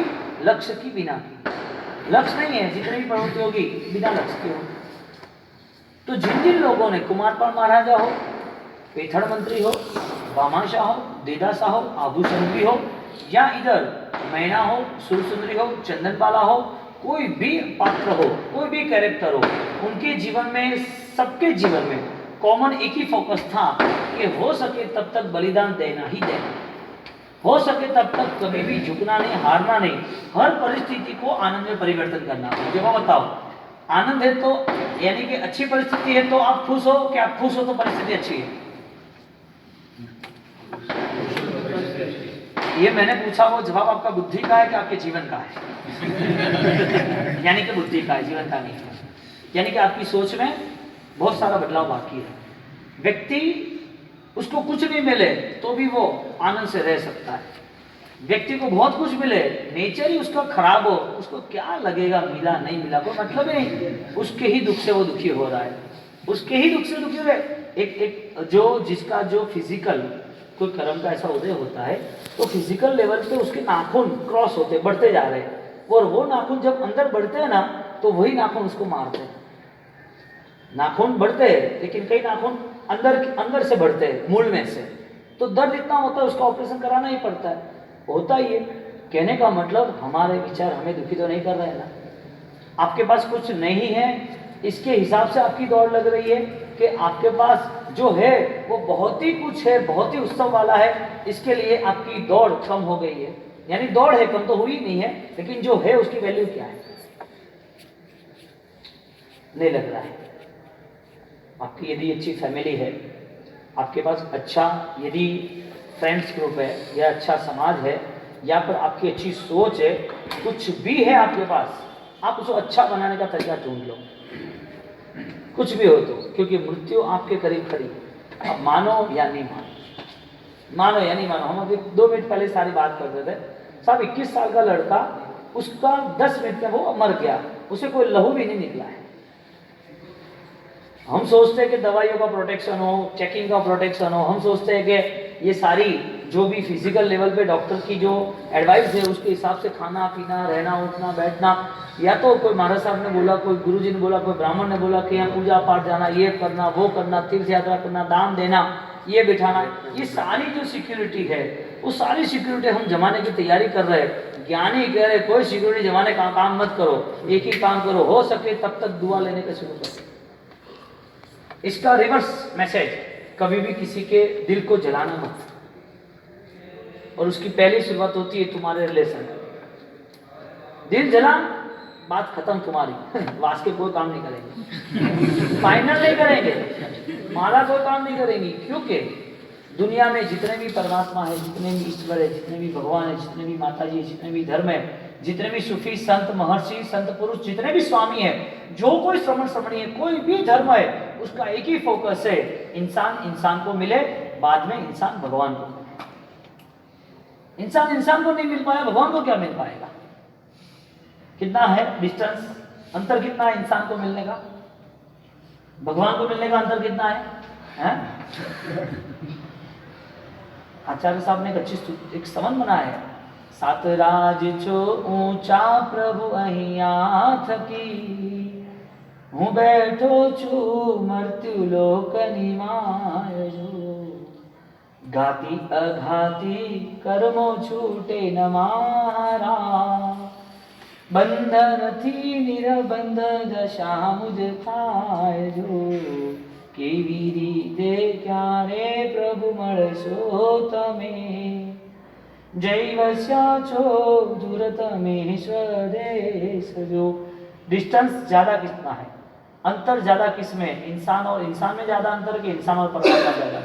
लक्ष्य की बिना की। लक्ष्य नहीं है, जितनी भी प्रवृत्ति होगी बिना लक्ष्य की हो। तो जिन जिन लोगों ने कुमारपाल महाराजा हो, पेठड़ मंत्री हो, बामाशाह हो, देदासा हो, आभूषण हो, या इधर मैना हो, सुरसुंदरी हो, चंदनबाला हो, कोई भी पात्र हो, कोई भी कैरेक्टर हो, उनके जीवन में, सबके जीवन में कॉमन एक ही फोकस था कि हो सके तब तक बलिदान देना ही देना, हो सके तब तक कभी भी झुकना नहीं, हारना नहीं, हर परिस्थिति को आनंद में परिवर्तन करना। मुझे वो बताओ, आनंद है तो यानी कि अच्छी परिस्थिति है तो आप खुश हो, कि आप खुश हो तो परिस्थिति अच्छी है? ये मैंने पूछा, वो जवाब आपका बुद्धि का है कि आपके जीवन का है? यानी कि बुद्धि का है, जीवन का नहीं है। यानी कि आपकी सोच में बहुत सारा बदलाव बाकी है। व्यक्ति उसको कुछ नहीं मिले तो भी वो आनंद से रह सकता है। व्यक्ति को बहुत कुछ मिले, नेचर ही उसका खराब हो, उसको क्या लगेगा मिला नहीं मिला, कोई मतलब ही नहीं। उसके ही दुख से वो दुखी हो रहा है, उसके ही दुख से दुखी हो रहा है। एक जिसका जो फिजिकल कोई कर्म का ऐसा उदय होता है तो फिजिकल लेवल पे उसके नाखून क्रॉस होते, बढ़ते जा रहे हैं, और वो नाखून जब अंदर बढ़ते हैं ना तो वही नाखून उसको मारते हैं। नाखून बढ़ते हैं लेकिन कई नाखून अंदर से बढ़ते हैं, मूल में से, तो दर्द इतना होता है उसका ऑपरेशन कराना ही पड़ता है। होता ही है। कहने का मतलब हमारे विचार हमें दुखी तो नहीं कर रहे हैं ना। आपके पास कुछ नहीं है, इसके हिसाब से आपकी दौड़ लग रही है कि आपके पास जो है वो बहुत ही कुछ है, बहुत ही उत्सव वाला है, इसके लिए आपकी दौड़ कम हो गई है। यानी दौड़ है, कम तो हुई नहीं है, लेकिन जो है उसकी वैल्यू क्या है नहीं लग रहा है। आपकी यदि अच्छी फैमिली है, आपके पास अच्छा यदि फ्रेंड्स ग्रुप है, या अच्छा समाज है, या फिर आपकी अच्छी सोच है, कुछ भी है आपके पास, आप उसको अच्छा बनाने का तरीका ढूंढ लो, कुछ भी हो तो, क्योंकि मृत्यु आपके करीब खड़ी है। अब मानो या नहीं मानो, मानो या नहीं मानो। हम अभी 2 मिनट पहले सारी बात करते थे, साहब 21 साल का लड़का, उसका 10 मिनट में वो मर गया, उसे कोई लहू भी नहीं निकला है। हम सोचते हैं कि दवाइयों का प्रोटेक्शन हो, चेकिंग का प्रोटेक्शन हो, हम सोचते हैं कि ये सारी जो भी फिजिकल लेवल पे डॉक्टर की जो एडवाइस है उसके हिसाब से खाना पीना, रहना उठना बैठना, या तो कोई महाराज साहब ने बोला, कोई गुरुजी ने बोला, कोई ब्राह्मण ने बोला कि यहाँ पूजा पाठ जाना, ये करना, वो करना, तीर्थ यात्रा करना, दान देना, ये बिठाना, ये सारी जो सिक्योरिटी है वो सारी सिक्योरिटी हम जमाने की तैयारी कर रहे हैं। ज्ञानी कह रहे कोई सिक्योरिटी जमाने का काम मत करो, एक ही काम करो, हो सके तब तक दुआ लेने का शुरू करो। इसका रिवर्स मैसेज, कभी भी किसी के दिल को जलाना मत। और उसकी पहली शुरुआत होती है तुम्हारे रिलेशन। दिल जला, बात खत्म तुम्हारी। वास के कोई काम नहीं करेंगे, फाइनल नहीं करेंगे, माला कोई काम नहीं करेंगी। क्योंकि दुनिया में जितने भी परमात्मा है, जितने भी ईश्वर है, जितने भी भगवान है, जितने भी माता जी, जितने भी धर्म है, जितने भी सूफी संत महर्षि संत पुरुष, जितने भी स्वामी है, जो कोई श्रमणी है, कोई भी धर्म है, उसका एक ही फोकस है, इंसान को मिले, बाद में इंसान भगवान को मिले। इंसान को नहीं मिल पाया, भगवान को क्या मिल पाएगा? कितना है डिस्टेंस, अंतर कितना है इंसान को मिलने का, भगवान को मिलने का अंतर कितना है? आचार्य साहब ने एक स्तवन बनाया है, सात राज छो ऊंचा प्रभु अहिया थकी, हूँ बैठो छू मृत्यु लोक निमाय जो, घाती अघाती कर्मो छूटे न मारा, बंधन थी निरबंध दशा मुझ थाय जो, केवी रीते क्यारे प्रभु मळशो तमे, जय वस्या छो दूर तमे स्वदेश जो। डिस्टेंस ज्यादा कितना है, अंतर ज्यादा किस में? इंसान और इंसान में ज्यादा अंतर कि इंसान और परमात्मा ज्यादा?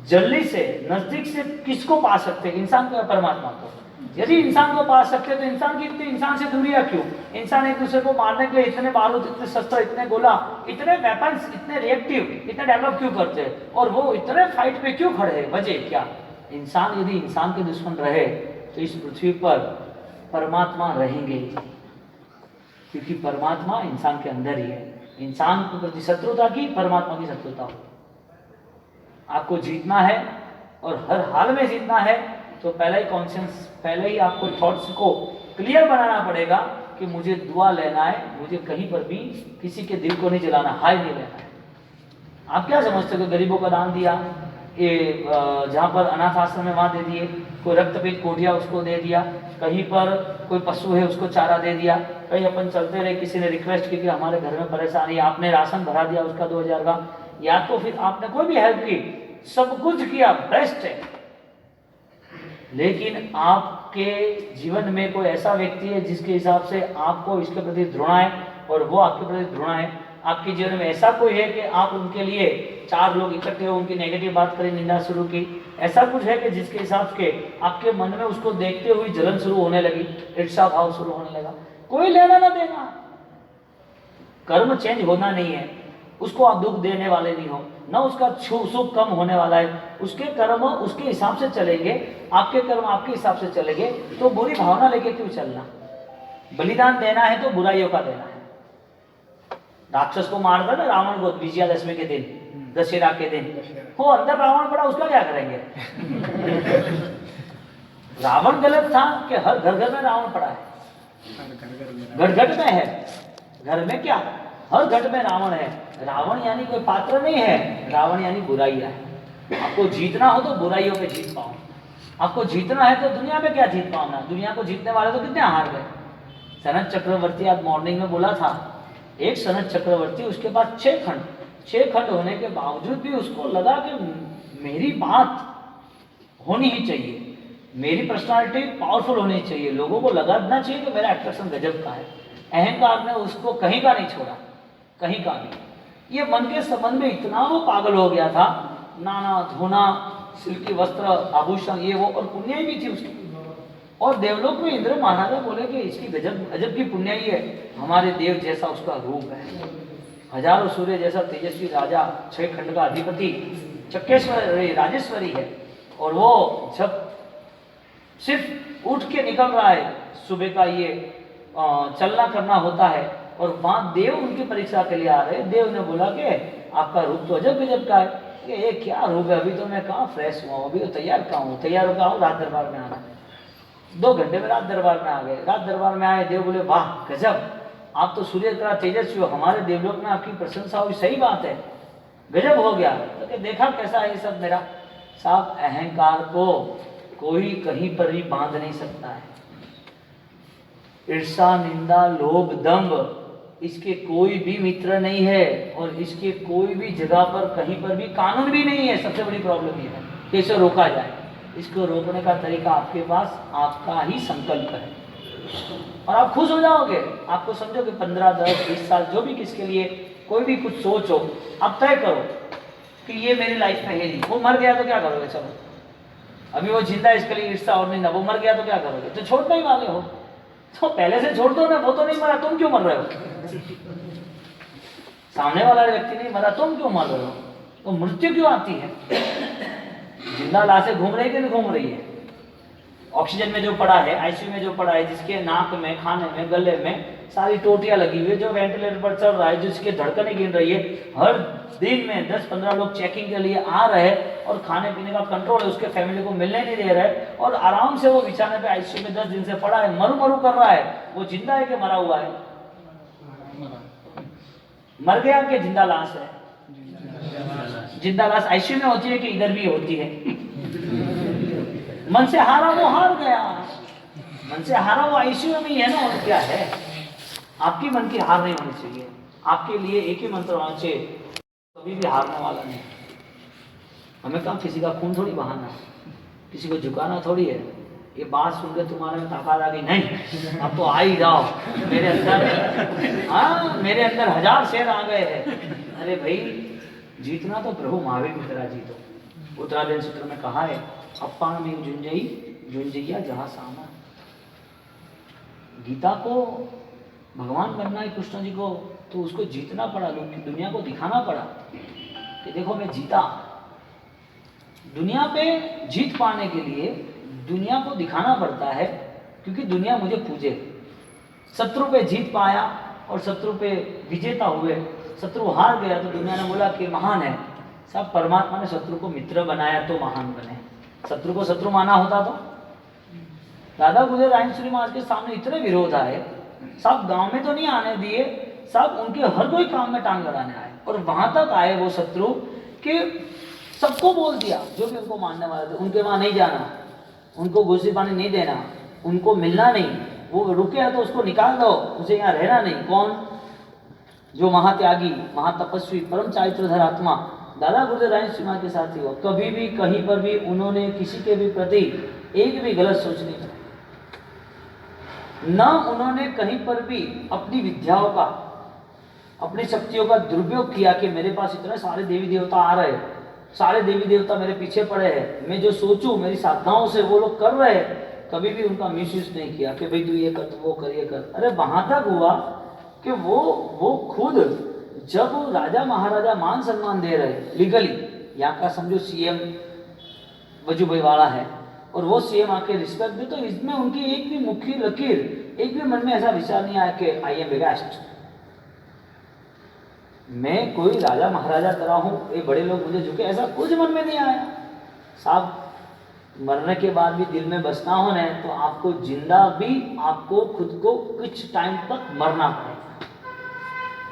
जल्दी से नजदीक से किसको पा सकते हैं, इंसान को या परमात्मा को? यदि इंसान को पा सकते तो इंसान की इतनी इंसान से दूरियां क्यों? इंसान एक दूसरे को मारने के लिए इतने बारूद, इतने शस्त्र, इतने गोला, इतने वेपन्स, इतने रिएक्टिव, इतने डेवलप क्यों करते हैं? और वो इतने फाइट पे क्यों खड़े हैं? वजह क्या? इंसान यदि इंसान के दुश्मन रहे तो इस पृथ्वी पर परमात्मा रहेंगे, क्योंकि परमात्मा इंसान के अंदर ही है। इंसान के प्रति शत्रुता की, परमात्मा की शत्रुता हो। आपको जीतना है और हर हाल में जीतना है तो पहले ही कॉन्शियस, पहले ही आपको थॉट्स को क्लियर बनाना पड़ेगा कि मुझे दुआ लेना है, मुझे कहीं पर भी किसी के दिल को नहीं जलाना, हाय नहीं लेना है। आप क्या समझते हो? गरीबों का दान दिया, ये जहाँ पर अनाथ आश्रम है वहाँ दे दिए, कोई रक्तपीत कोटिया उसको दे दिया, कहीं पर कोई पशु है उसको चारा दे दिया, कहीं अपन चलते रहे, किसी ने रिक्वेस्ट की कि हमारे घर में परेशानी है, आपने राशन भरा दिया उसका 2000 का, या तो फिर आपने कोई भी हेल्प की, सब कुछ किया, बेस्ट है। लेकिन आपके जीवन में कोई ऐसा व्यक्ति है जिसके हिसाब से आपको इसके प्रति घृणा है और वो आपके प्रति घृणा है। आपके जीवन में ऐसा कोई है कि आप उनके लिए 4 लोग इकट्ठे हो, उनकी नेगेटिव बात करें, निंदा शुरू की, ऐसा कुछ है कि जिसके हिसाब से आपके मन में उसको देखते हुए जलन शुरू होने लगी, ईर्ष्या भाव शुरू होने लगा? कोई लेना ना देना, कर्म चेंज होना नहीं है, उसको आप दुख देने वाले नहीं हो, ना उसका सुख कम होने वाला है। उसके कर्म उसके हिसाब से चलेंगे, आपके कर्म आपके हिसाब से चलेंगे, तो बुरी भावना लेके क्यों चलना? बलिदान देना है तो बुराइयों का देना है। राक्षस को मार दो ना रावण को विजयादशमी के दिन, दशहरा के दिन, वो अंदर रावण पड़ा, उसका क्या करेंगे? रावण गलत था कि हर घर घर में रावण पड़ा है, घट घट में है, घर में क्या, हर घट में रावण है। रावण यानी कोई पात्र नहीं है, रावण यानी बुराइयां है। आपको जीतना हो तो बुराइयों पे जीत पाओ, आपको जीतना है तो दुनिया में क्या जीत पाओ ना। दुनिया को जीतने वाले तो कितने हार गए। सनत चक्रवर्ती आज मॉर्निंग में बोला था, एक सनत चक्रवर्ती, उसके पास 6 खंड होने के बावजूद भी उसको लगा कि मेरी बात होनी ही चाहिए, मेरी पर्सनालिटी पावरफुल होनी चाहिए, लोगों को लगना चाहिए कि मेरा अट्रैक्शन गजब का है। अहंकार ने उसको कहीं का नहीं छोड़ा, कहीं का भी। ये मन के संबंध में इतना वो पागल हो गया था, नाना धोना, सिल्की वस्त्र, आभूषण, ये वो, और पुण्याई भी थी उसकी। और देवलोक में इंद्र महाराजा बोले कि इसकी गजब अजब की पुण्याई है, हमारे देव जैसा उसका रूप है, हजारों सूर्य जैसा तेजस्वी राजा, 6 खंड का अधिपति, चक्रेश्वरी राजेश्वरी है। और वो जब सिर्फ उठ के निकल रहा है, सुबह का ये चलना करना होता है, और वहां देव उनकी परीक्षा के लिए आ रहे। देव ने बोला कि आपका रूप तो अजब गजब का है, कि ये क्या रूप है, अभी तो मैं कहाँ फ्रेश हुआ हूँ, अभी तो तैयार कहाँ हूँ, तैयार होकर आऊँ, रात दरबार में आना। 2 घंटे में रात दरबार में आ गए। रात दरबार में आए, देव बोले वाह गजब, आप तो सूर्य का तेजस्वी हो, हमारे देवलोक में आपकी प्रशंसा हुई, सही बात है, गजब हो गया। तो देखा कैसा है ये सब मेरा। साहब, अहंकार को कोई कहीं पर भी बांध नहीं सकता है। ईर्षा, निंदा, लोभ, दंभ, इसके कोई भी मित्र नहीं है, और इसके कोई भी जगह पर कहीं पर भी कानून भी नहीं है। सबसे बड़ी प्रॉब्लम ये है कि इसे रोका जाए। इसको रोकने का तरीका आपके पास, आपका ही संकल्प है, और आप खुश हो जाओगे। आपको समझो कि 15, 10, 20 साल जो भी किसके लिए कोई भी कुछ सोचो, आप तय करो कि ये मेरी लाइफ में है नहीं। वो मर गया तो क्या करोगे? चलो, अभी वो जिंदा है, इसके लिए ईर्षा और निंदा। वो मर गया तो क्या करोगे? तो छोड़ने ही वाले हो, तो पहले से छोड़ दो ना। वो तो नहीं मरा, तुम क्यों मर रहे हो? सामने वाला व्यक्ति नहीं मरा, तुम क्यों मर रहे हो? तो मृत्यु क्यों आती है? जिंदा लाशें घूम रही है कि नहीं घूम रही है? ऑक्सीजन में जो पड़ा है, आईसीयू में जो पड़ा है, जिसके नाक में, खाने में, गले में सारी टोटियां लगी हुई है, जो वेंटिलेटर पर चल रहा है, जिसके धड़कनें गिन रही है, हर दिन में 10-15 लोग चेकिंग के लिए आ रहे हैं, और खाने पीने का कंट्रोल है, उसके फैमिली को मिलने नहीं दे रहे, और आराम से वो बिछाने पे आईसीयू में 10 दिन से पड़ा है, मरू मरू कर रहा है। वो जिंदा है कि मरा हुआ है? मर गया कि जिंदा लाश है? जिंदा लाश आईसीयू में होती है कि इधर भी होती है? मन से हारा वो हार गया, मन से हारा वो आईसीयू में ही है ना, और क्या है। आपकी मन की हार नहीं होनी चाहिए। आपके लिए एक ही मंत्र होना चाहिए, कभी भी हारने वाला नहीं। हमें कहाँ किसी का खून थोड़ी बहाना है, किसी को झुकाना थोड़ी है। ये बात सुनकर तुम्हारे में ताकत आ गई, नहीं अब तो आ ही जाओ मेरे अंदर। हाँ, मेरे अंदर 1000 शेर आ गए हैं। अरे भाई, जीतना तो प्रभु महावीर की तरह जीतो। उत्तराधीन सूत्र में कहा है, अप्पान में जुंजई जुंजिया जहाँ सामा। गीता को भगवान बनना है कृष्ण जी को, तो उसको जीतना पड़ा, दुनिया को दिखाना पड़ा कि देखो मैं जीता। दुनिया पे जीत पाने के लिए दुनिया को दिखाना पड़ता है, क्योंकि दुनिया मुझे पूजे। शत्रु पे जीत पाया और शत्रु पे विजेता हुए, शत्रु हार गया तो दुनिया ने बोला कि महान है। सब परमात्मा ने शत्रु को मित्र बनाया तो महान बने। शत्रु को शत्रु माना होता तो दादा गुजर रायश्री महाराज के सामने इतने विरोध आए, सब गांव में तो नहीं आने दिए, सब उनके हर कोई काम में टांग अड़ाने आए। और वहां तक आए वो शत्रु कि सबको बोल दिया, जो भी उनको मानने वाले थे, उनके वहां नहीं जाना, उनको घुसी पानी नहीं देना, उनको मिलना नहीं, वो रुके है तो उसको निकाल दो, उसे यहाँ रहना नहीं। कौन? जो महात्यागी, महातपस्वी, परम चारित्रधर आत्मा दादा गुरुदेव रायश्री महाराज के साथ ही हो। कभी भी कहीं पर भी उन्होंने किसी के भी प्रति एक भी गलत सोच नहीं की, न उन्होंने कहीं पर भी अपनी विद्याओं का, अपनी शक्तियों का दुरुपयोग किया कि मेरे पास इतने सारे देवी देवता आ रहे हैं, सारे देवी देवता मेरे पीछे पड़े हैं, मैं जो सोचूं मेरी साधनाओं से वो लोग कर रहे हैं। कभी भी उनका मिसयूज नहीं किया कि भाई तू ये कर, तो वो कर, ये कर। अरे वहां तक हुआ कि वो खुद जब राजा महाराजा मान सम्मान दे रहे लीगली, यहाँ का समझो सीएम वजूभाई वाला है और वो सीएम आके रिस्पेक्ट दे, तो इसमें उनकी एक भी मुखी लकीर, एक भी मन में ऐसा विचार नहीं आया कि आई एम बेस्ट, मैं कोई राजा महाराजा तरह हूं, ये बड़े लोग मुझे झुके, ऐसा कुछ मन में नहीं आया। साहब मरने के बाद भी दिल में बसना हो ना, तो आपको जिंदा भी आपको खुद को कुछ टाइम तक मरना पड़ेगा,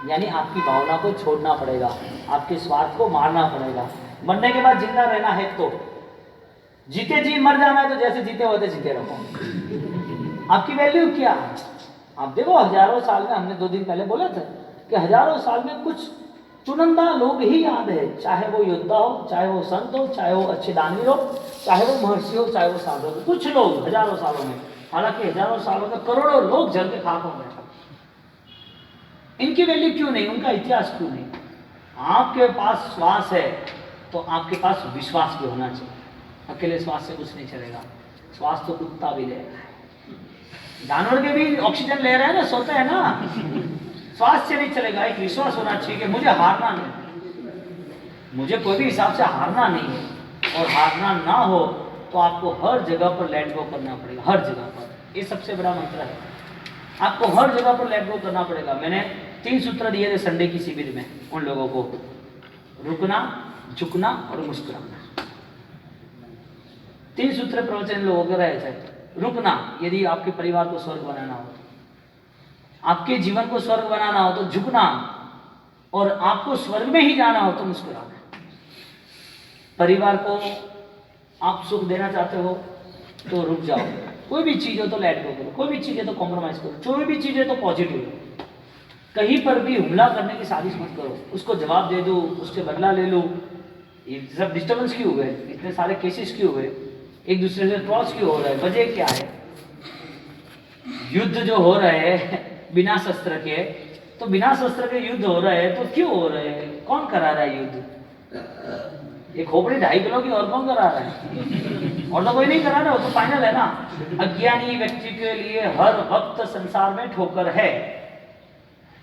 यानी आपकी भावना को छोड़ना पड़ेगा, आपके स्वार्थ को मारना पड़ेगा। मरने के बाद जिंदा रहना है तो जीते जी मर जाना है, तो जैसे जीते होते जीते रहो। आपकी वैल्यू क्या है? आप देखो हजारों साल में, हमने 2 दिन पहले बोला था कि हजारों साल में कुछ चुनिंदा लोग ही याद है, चाहे वो योद्धा हो, चाहे वो संत हो, चाहे वो अच्छे दानवीर हो, चाहे वो महर्षि हो, चाहे वो साधु हो, कुछ लोग हजारों सालों में। हालांकि हजारों सालों में करोड़ों लोग जल के खाक हो गए। इनकी वैल्यू क्यों नहीं? उनका इतिहास क्यों नहीं? आपके पास श्वास है तो आपके पास विश्वास भी होना चाहिए। अकेले श्वास से कुछ नहीं चलेगा, श्वास तो कुत्ता भी ले रहा है, जानवर के भी ऑक्सीजन ले रहे हैं ना, सोते हैं ना, श्वास से नहीं चलेगा। एक विश्वास होना चाहिए कि मुझे हारना नहीं, मुझे कोई भी हिसाब से हारना नहीं है। और हारना ना हो तो आपको हर जगह पर लेट गो करना पड़ेगा, हर जगह पर। ये सबसे बड़ा मंत्र है, आपको हर जगह पर लेट गो करना पड़ेगा। मैंने 3 सूत्र दिए थे संडे की शिविर में उन लोगों को, रुकना, झुकना और मुस्कुराना। 3 सूत्र प्रवचन लोगों के रहे थे। रुकना, यदि आपके परिवार को स्वर्ग बनाना हो, आपके जीवन को स्वर्ग बनाना हो तो झुकना, और आपको स्वर्ग में ही जाना हो तो मुस्कुराना। परिवार को आप सुख देना चाहते हो तो रुक जाओ, कोई भी चीज हो तो लेट गो करो, कोई भी चीज है तो कॉम्प्रोमाइज करो, कोई भी चीज है तो पॉजिटिव हो। कहीं पर भी हमला करने की साजिश मत करो, उसको जवाब दे दो, उससे बदला ले लो। ये सब डिस्टर्बेंस क्यों हुए? इतने सारे केसेस क्यों हुए? एक दूसरे से क्रॉस क्यों हो रहा है? वजह क्या है? युद्ध जो हो रहे हैं बिना शस्त्र के, तो बिना शस्त्र के युद्ध हो रहे हैं तो क्यों हो रहे हैं? कौन करा रहा है युद्ध? ये खोपड़ी 2.5 किलो की और कौन करा रहा है? और तो कोई नहीं करा रहा, वो तो फाइनल है ना। अज्ञानी व्यक्ति के लिए हर वक्त संसार में ठोकर है,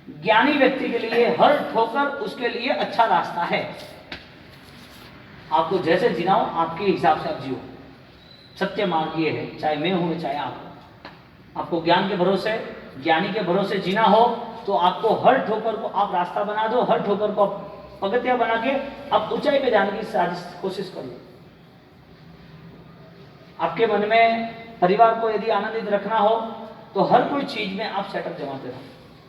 ज्ञानी व्यक्ति के लिए हर ठोकर उसके लिए अच्छा रास्ता है। आपको जैसे जीना हो आपके हिसाब से आप जियो। सत्य मार्ग ये है, चाहे मैं हूं चाहे आप हो। आपको ज्ञान के भरोसे, ज्ञानी के भरोसे जीना हो तो आपको हर ठोकर को आप रास्ता बना दो, हर ठोकर को पगथिया बना के आप ऊंचाई पे जाने की कोशिश कर लो। आपके मन में परिवार को यदि आनंदित रखना हो तो हर कोई चीज में आप सेटअप जमाते रहो,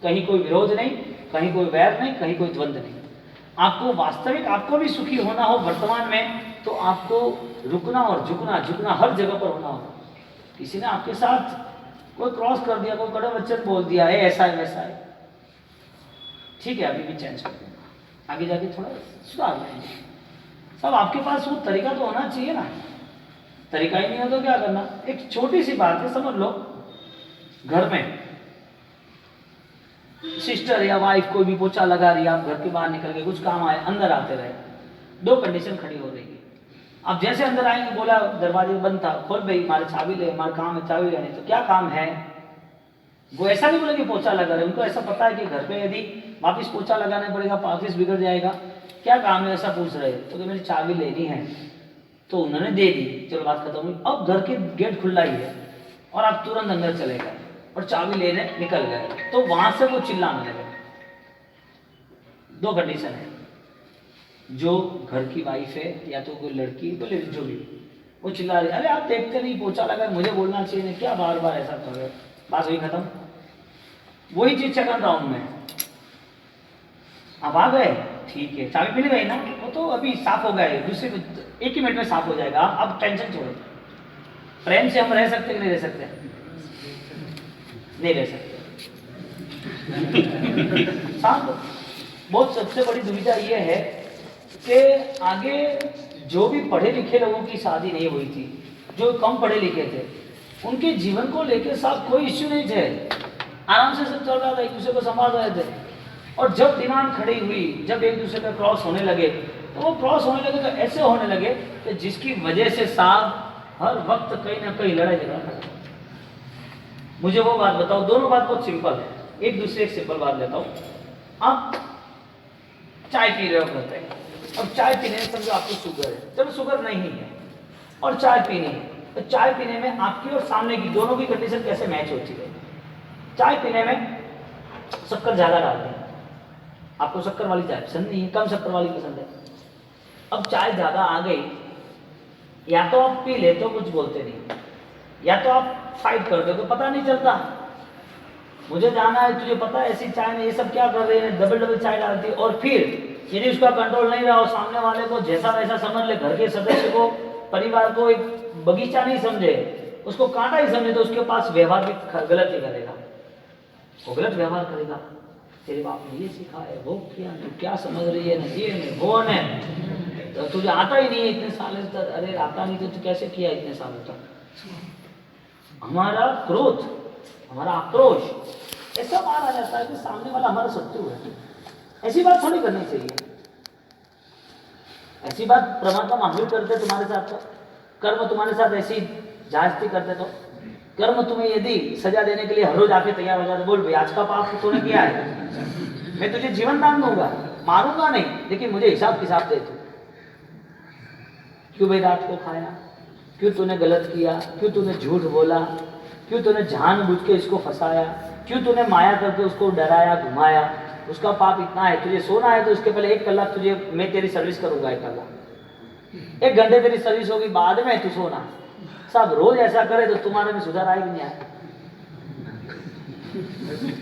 कहीं कोई विरोध नहीं, कहीं कोई वैर नहीं, कहीं कोई द्वंद्व नहीं। आपको वास्तविक, आपको भी सुखी होना हो वर्तमान में, तो आपको रुकना और झुकना, झुकना हर जगह पर होना होगा। किसी ने आपके साथ कोई क्रॉस कर दिया, कोई कड़वा वचन बोल दिया है, ऐसा है वैसा है, ठीक है अभी भी चेंज कर देना, आगे जाके थोड़ा सुधार लेंगे। सब आपके पास वो तरीका तो होना चाहिए ना, तरीका ही नहीं हो तो क्या करना। एक छोटी सी बात है, समझ लो, घर में सिस्टर या वाइफ कोई भी पोछा लगा रही है, आप घर के बाहर निकल के कुछ काम आए, अंदर आते रहे, 2 कंडीशन खड़ी हो रही है। अब जैसे अंदर आएंगे, बोला दरवाजे बंद था, खोल भाई हमारे चाबी ले, हमारा काम है चाबी लेनी। तो क्या काम है? वो ऐसा नहीं बोले कि पोछा लगा रहे, उनको ऐसा पता है कि घर पे यदि वापिस पोछा लगाना पड़ेगा, ऑफिस बिगड़ जाएगा। क्या काम है ऐसा पूछ रहे, तो मेरी चाबी लेनी है। तो उन्होंने दे दी, चलो बात खत्म हुई। अब घर के गेट खुला ही है और आप तुरंत अंदर चले गए और चाबी लेने निकल गए, तो वहां से वो चिल्लाने लगे। दो कंडीशन है, जो घर की वाइफ है या तो कोई लड़की, बोले जो भी, वो चिल्ला रही, अरे आप देखते नहीं पोछा लगा, मुझे बोलना चाहिए नहीं, क्या बार बार ऐसा कर रहे हो। बात हुई खत्म। वही चीज सेकंड राउंड में, अब आ गए, ठीक है चाबी मिल गई ना, वो तो अभी साफ हो गया, दूसरे 1 ही मिनट में साफ हो जाएगा। अब टेंशन छोड़ो। प्रेम से हम रह सकते कि नहीं रह सकते? नहीं रह सकते। साथ बहुत सबसे बड़ी दुविधा ये है कि आगे जो भी पढ़े लिखे लोगों की शादी नहीं हुई थी, जो कम पढ़े लिखे थे, उनके जीवन को लेकर साथ कोई इश्यू नहीं थे, आराम से सब चल रहा था, एक दूसरे को संभाल रहे थे। और जब डिमांड खड़ी हुई, जब एक दूसरे पे क्रॉस होने लगे, तो वो क्रॉस होने लगे तो ऐसे होने लगे कि जिसकी वजह से साहब हर वक्त कहीं ना कहीं लड़ाई झगड़ा था। मुझे वो बात बताओ, दोनों बात बहुत सिंपल है, एक दूसरे एक सिंपल बात लेता हूँ। आप चाय पी रहे हो कहते हैं, अब चाय पीने में समझो आपको शुगर है, चलो शुगर नहीं है और चाय पीनी है, तो चाय पीने में आपकी और सामने की दोनों की कंडीशन कैसे मैच होती है? चाय पीने में शक्कर ज़्यादा डालते हैं, आपको शक्कर वाली चाय पसंद नहीं है, कम शक्कर वाली पसंद है। अब चाय ज़्यादा आ गई, या तो आप पी लेते हो कुछ बोलते नहीं, या तो आप फाइट करते हो तो पता नहीं चलता, मुझे जाना है तुझे पता है ऐसी चाय में ये सब क्या कर रहे हैं, डबल डबल चाय डालती है। और फिर यदि उसका कंट्रोल नहीं रहा और सामने वाले को जैसा वैसा समझ ले, घर के सदस्य को, परिवार को एक बगीचा नहीं समझे, उसको कांटा ही समझे, तो उसके पास व्यवहार भी गलत ही करेगा, वो गलत व्यवहार करेगा। तेरे बाप ने ये सिखा है, वो किया, तू क्या समझ रही है, न ये नहीं वो ने, तो तुझे आता ही नहीं है इतने साल तक। अरे आता नहीं तो तू कैसे किया इतने सालों तक? हमारा क्रोध, हमारा आक्रोश ऐसा माना जाता है कि सामने वाला हमारा शत्रु है। ऐसी बात थोड़ी करनी चाहिए। ऐसी बात परमात्मा महावीर करते तुम्हारे साथ, तो कर्म तुम्हारे साथ ऐसी जास्ती करते, तो कर्म तुम्हें यदि सजा देने के लिए हर रोज आके तैयार हो जाते, बोल भाई आज का पाप तूने किया है, मैं तुझे जीवन दान दूंगा, मारूंगा नहीं, लेकिन मुझे हिसाब किताब दे तू। क्यों भाई रात को खाया, क्यों तूने गलत किया, क्यों तूने झूठ बोला, क्यों तूने जानबूझ के इसको फंसाया, क्यों तूने माया करके उसको डराया घुमाया, उसका पाप इतना है। तुझे सोना है तो उसके पहले 1 कलाक तुझे मैं तेरी सर्विस करूंगा, 1 कलाक 1 घंटे तेरी सर्विस होगी, बाद में तू सोना। सब रोज ऐसा करे तो तुम्हारे में सुधार आएगी नहीं आए?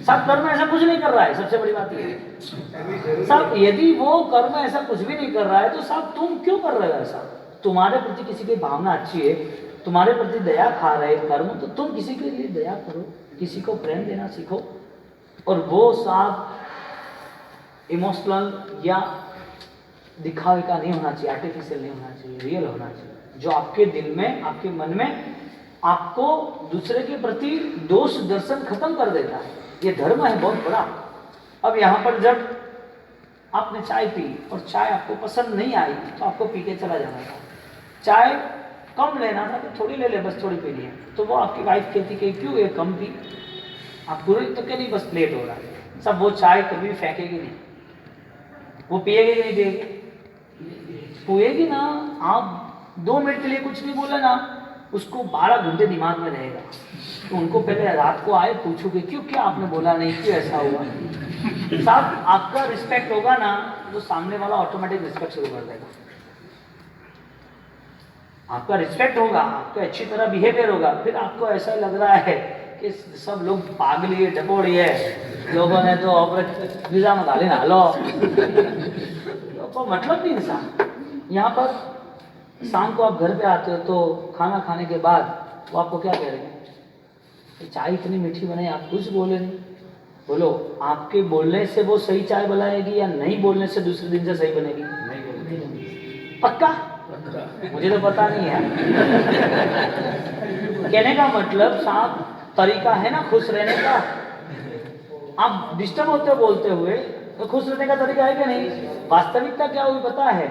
सब कर्म ऐसा कुछ नहीं कर रहा है, सबसे बड़ी बात ये सब, यदि वो कर्म ऐसा कुछ भी नहीं कर रहा है तो सब तुम क्यों कर रहे हो ऐसा? तुम्हारे प्रति किसी की भावना अच्छी है, तुम्हारे प्रति दया खा रहे कर्म, तो तुम किसी के लिए दया करो, किसी को प्रेम देना सीखो। और वो साफ इमोशनल या दिखावे का नहीं होना चाहिए, आर्टिफिशियल नहीं होना चाहिए, रियल होना चाहिए, जो आपके दिल में, आपके मन में आपको दूसरे के प्रति दोष दर्शन खत्म कर देता है। ये धर्म है बहुत बड़ा। अब यहाँ पर जब आपने चाय पी और चाय आपको पसंद नहीं आई तो आपको पी के चला जाना था, चाय कम लेना था तो थोड़ी ले ले, बस थोड़ी पीनी है, तो वो आपकी वाइफ कहती कि क्यों ये कम पी, आप पूरी तो क्या नहीं, बस लेट हो रहा है सब। वो चाय कभी भी फेंकेगी नहीं, वो पिएगी कि नहीं पिएगी? पिएगी ना। आप 2 मिनट के लिए कुछ नहीं बोले ना, उसको 12 घंटे दिमाग में रहेगा। तो उनको पहले रात को आए पूछोगे क्यों, क्या आपने बोला नहीं, क्यों ऐसा हुआ? साहब आपका रिस्पेक्ट होगा ना तो सामने वाला ऑटोमेटिक रिस्पेक्ट शुरू कर देगा। आपका रिस्पेक्ट होगा, आपका अच्छी तरह बिहेवियर होगा, फिर आपको ऐसा लग रहा है कि सब लोग पागल है, डपोड़ी है, लोगों ने तो वीजा में गाली ना लो, तो मतलब नहीं इंसान। यहाँ पर शाम को आप घर पे आते हो तो खाना खाने के बाद वो आपको क्या कह रहे हैं, चाय इतनी मीठी बनाई, आप कुछ बोले नहीं। बोलो, आपके बोलने से वो सही चाय बनाएगी या नहीं बोलने से दूसरे दिन से सही बनेगी? पक्का? मुझे तो पता नहीं है। कहने का मतलब साहब तरीका है ना खुश रहने का। आप डिस्टर्ब होते हो बोलते हुए, तो खुश रहने का तरीका है कि नहीं? वास्तविकता क्या हुई पता है?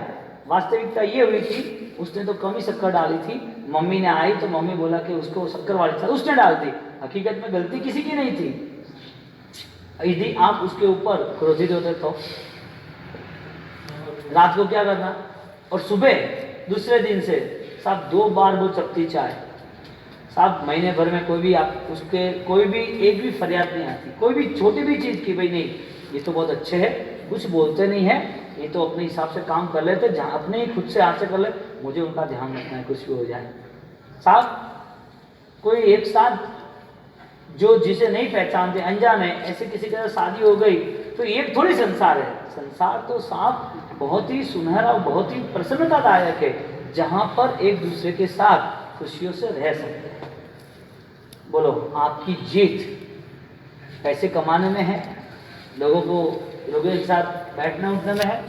वास्तविकता ये हुई थी, उसने तो कम ही शक्कर डाली थी। मम्मी ने आई तो मम्मी बोला कि उसको शक्कर वाली था, उसने डाल दी। हकीकत में गलती किसी की नहीं थी। यदि आप उसके ऊपर क्रोधित होते तो रात को क्या करना, और सुबह दूसरे दिन से साहब 2 बार वो चपटी चाय। साहब महीने भर में कोई भी आप उसके कोई भी एक भी फरियाद नहीं आती, कोई भी छोटी भी चीज़ की, भाई नहीं ये तो बहुत अच्छे है, कुछ बोलते नहीं है, ये तो अपने हिसाब से काम कर लेते, जहाँ अपने ही खुद से हाथ से कर ले, मुझे उनका ध्यान रखना है, कुछ भी हो जाए। साहब कोई एक साथ जो जिसे नहीं पहचानते, अनजान है, ऐसे किसी के शादी हो गई तो एक थोड़ी संसार है। संसार तो साहब बहुत ही सुनहरा और बहुत ही प्रसन्नतादायक है, जहाँ पर एक दूसरे के साथ खुशियों से रह सकते हैं। बोलो, आपकी जीत पैसे कमाने में है, लोगों के साथ बैठने उठने में है,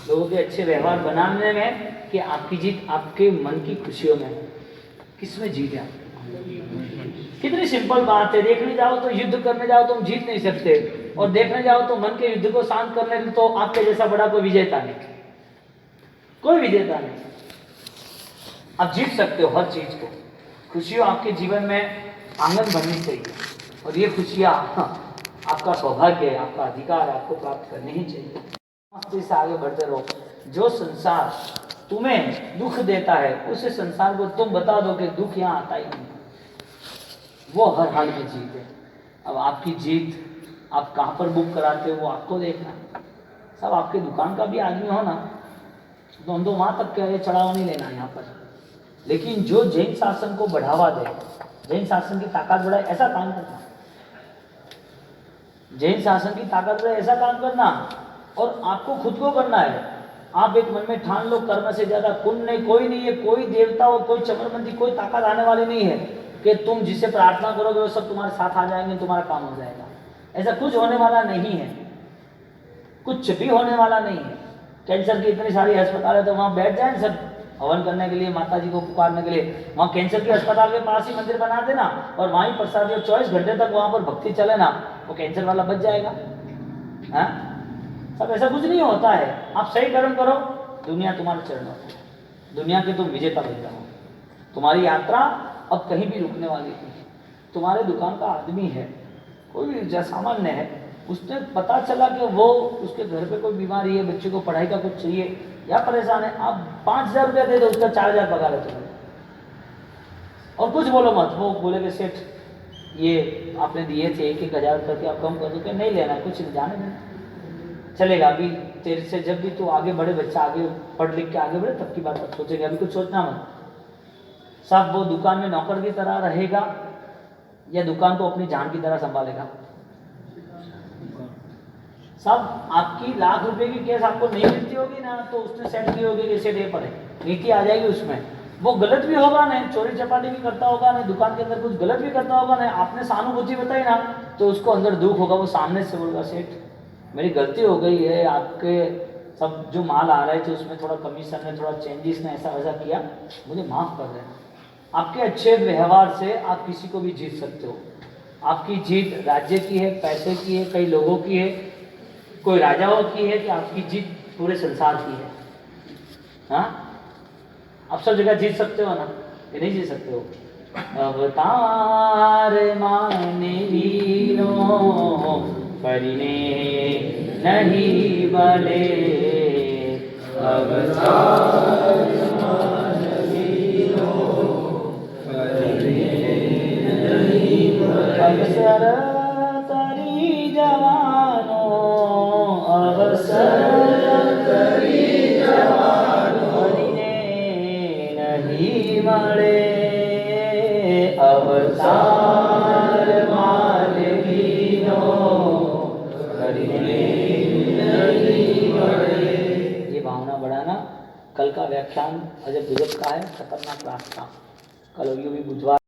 लोगों के अच्छे व्यवहार बनाने में है, कि आपकी जीत आपके मन की खुशियों में है? किसमें जीत है? कितनी सिंपल बात है। देखने जाओ तो युद्ध करने जाओ तो हम जीत नहीं सकते, और देखने जाओ तो मन के युद्ध को शांत करने में तो आपके जैसा बड़ा कोई विजेता नहीं, कोई विजेता नहीं। आप जीत सकते हो हर चीज को। खुशियाँ आपके जीवन में आंगन भरनी चाहिए, और ये खुशियाँ आपका सौभाग्य है, आपका अधिकार, आपको प्राप्त करनी ही चाहिए। मस्ती से आगे बढ़ते रहो। जो संसार तुम्हें दुख देता है, उस संसार को तुम बता दो कि दुख यहाँ आता ही नहीं, वो हर हाल में जीत है। अब आपकी जीत आप कहाँ पर बुक कराते हो वो आपको देखना है। सब आपके दुकान का भी आदमी हो ना, तो हम तो वहाँ तक क्या चढ़ावा नहीं लेना यहाँ पर। लेकिन जो जैन शासन को बढ़ावा दे, जैन शासन की ताकत बढ़ाए, ऐसा काम करना। जैन शासन की ताकत बढ़ाए ऐसा काम करना, और आपको खुद को करना है। आप एक मन में ठान लो, कर्म से ज्यादा पुण्य नहीं, कोई नहीं है, कोई देवता और कोई चमरबंदी, कोई ताकत आने वाली नहीं है कि तुम जिसे प्रार्थना करोगे वो सब तुम्हारे साथ आ जाएंगे, तुम्हारा काम हो जाएगा। ऐसा कुछ होने वाला नहीं है, कुछ भी होने वाला नहीं है। कैंसर की इतनी सारी अस्पताल है, तो वहाँ बैठ जाए सब हवन करने के लिए, माता जी को पुकारने के लिए। वहाँ कैंसर के अस्पताल के पास ही मंदिर बना देना, और वहीं प्रसाद 24 घंटे तक वहाँ पर भक्ति चले ना, वो कैंसर वाला बच जाएगा। हाँ, सब ऐसा कुछ नहीं होता है। आप सही कर्म करो, दुनिया तुम्हारे चरणों में, दुनिया के तुम विजेता बन जाओ। तुम्हारी यात्रा अब कहीं भी रुकने वाली नहीं। तुम्हारे दुकान का आदमी है, कोई भी सामान्य है, उसने पता चला कि वो उसके घर पे कोई बीमारी है, बच्चे को पढ़ाई का कुछ चाहिए या परेशान है, आप 5,000 रुपया दे दो, उसका 4,000 पगार है तुम्हें, और कुछ बोलो मत। वो बोले कि सेठ ये आपने दिए थे 1,000 करके, आप कम कर दो, कि नहीं लेना, कुछ नहीं, जाने देना, चलेगा। अभी तेरे से जब भी तू आगे बढ़े, बच्चा आगे पढ़ लिख के आगे बढ़े, तब की बात आप सोचेगा, अभी कुछ सोचना मत। साहब वो दुकान में नौकर की तरह रहेगा या दुकान को अपनी जान की तरह संभालेगा? साहब आपकी लाख रुपए की केस आपको नहीं मिलती होगी ना, तो उसने सेट की होगी कि सेट ये पड़े, नीति आ जाएगी उसमें। वो गलत भी होगा नहीं, चोरी चपाटी भी करता होगा नहीं, दुकान के अंदर कुछ गलत भी करता होगा नहीं, आपने सहानुभूति बताई ना, तो उसको अंदर दुख होगा। वो सामने से बोलेगा, सेठ मेरी गलती हो गई है, आपके सब जो माल आ रहे थे उसमें थोड़ा कमीशन ने, थोड़ा चेंजेस ने ऐसा वैसा किया, मुझे माफ़ कर देना। आपके अच्छे व्यवहार से आप किसी को भी जीत सकते हो। आपकी जीत राज्य की है, पैसे की है, कई लोगों की है, कोई राजाओं की है, कि आपकी जीत पूरे संसार की है। हाँ, आप सब जगह जीत सकते हो ना, ये नहीं जीत सकते हो। अवतार माने वीरो परिने नहीं बले, अवतार माने वीरो परिने नहीं बले, अवसर तरी जवानो, अवसर तरी जवानो परिने नहीं मले, अवतार मानवीनो परिने नहीं मले। ये भावना बढ़ाना। कल का व्याख्यान अजब गजब का है, खतरनाक रास्ता। कल होगी भी बुधवार।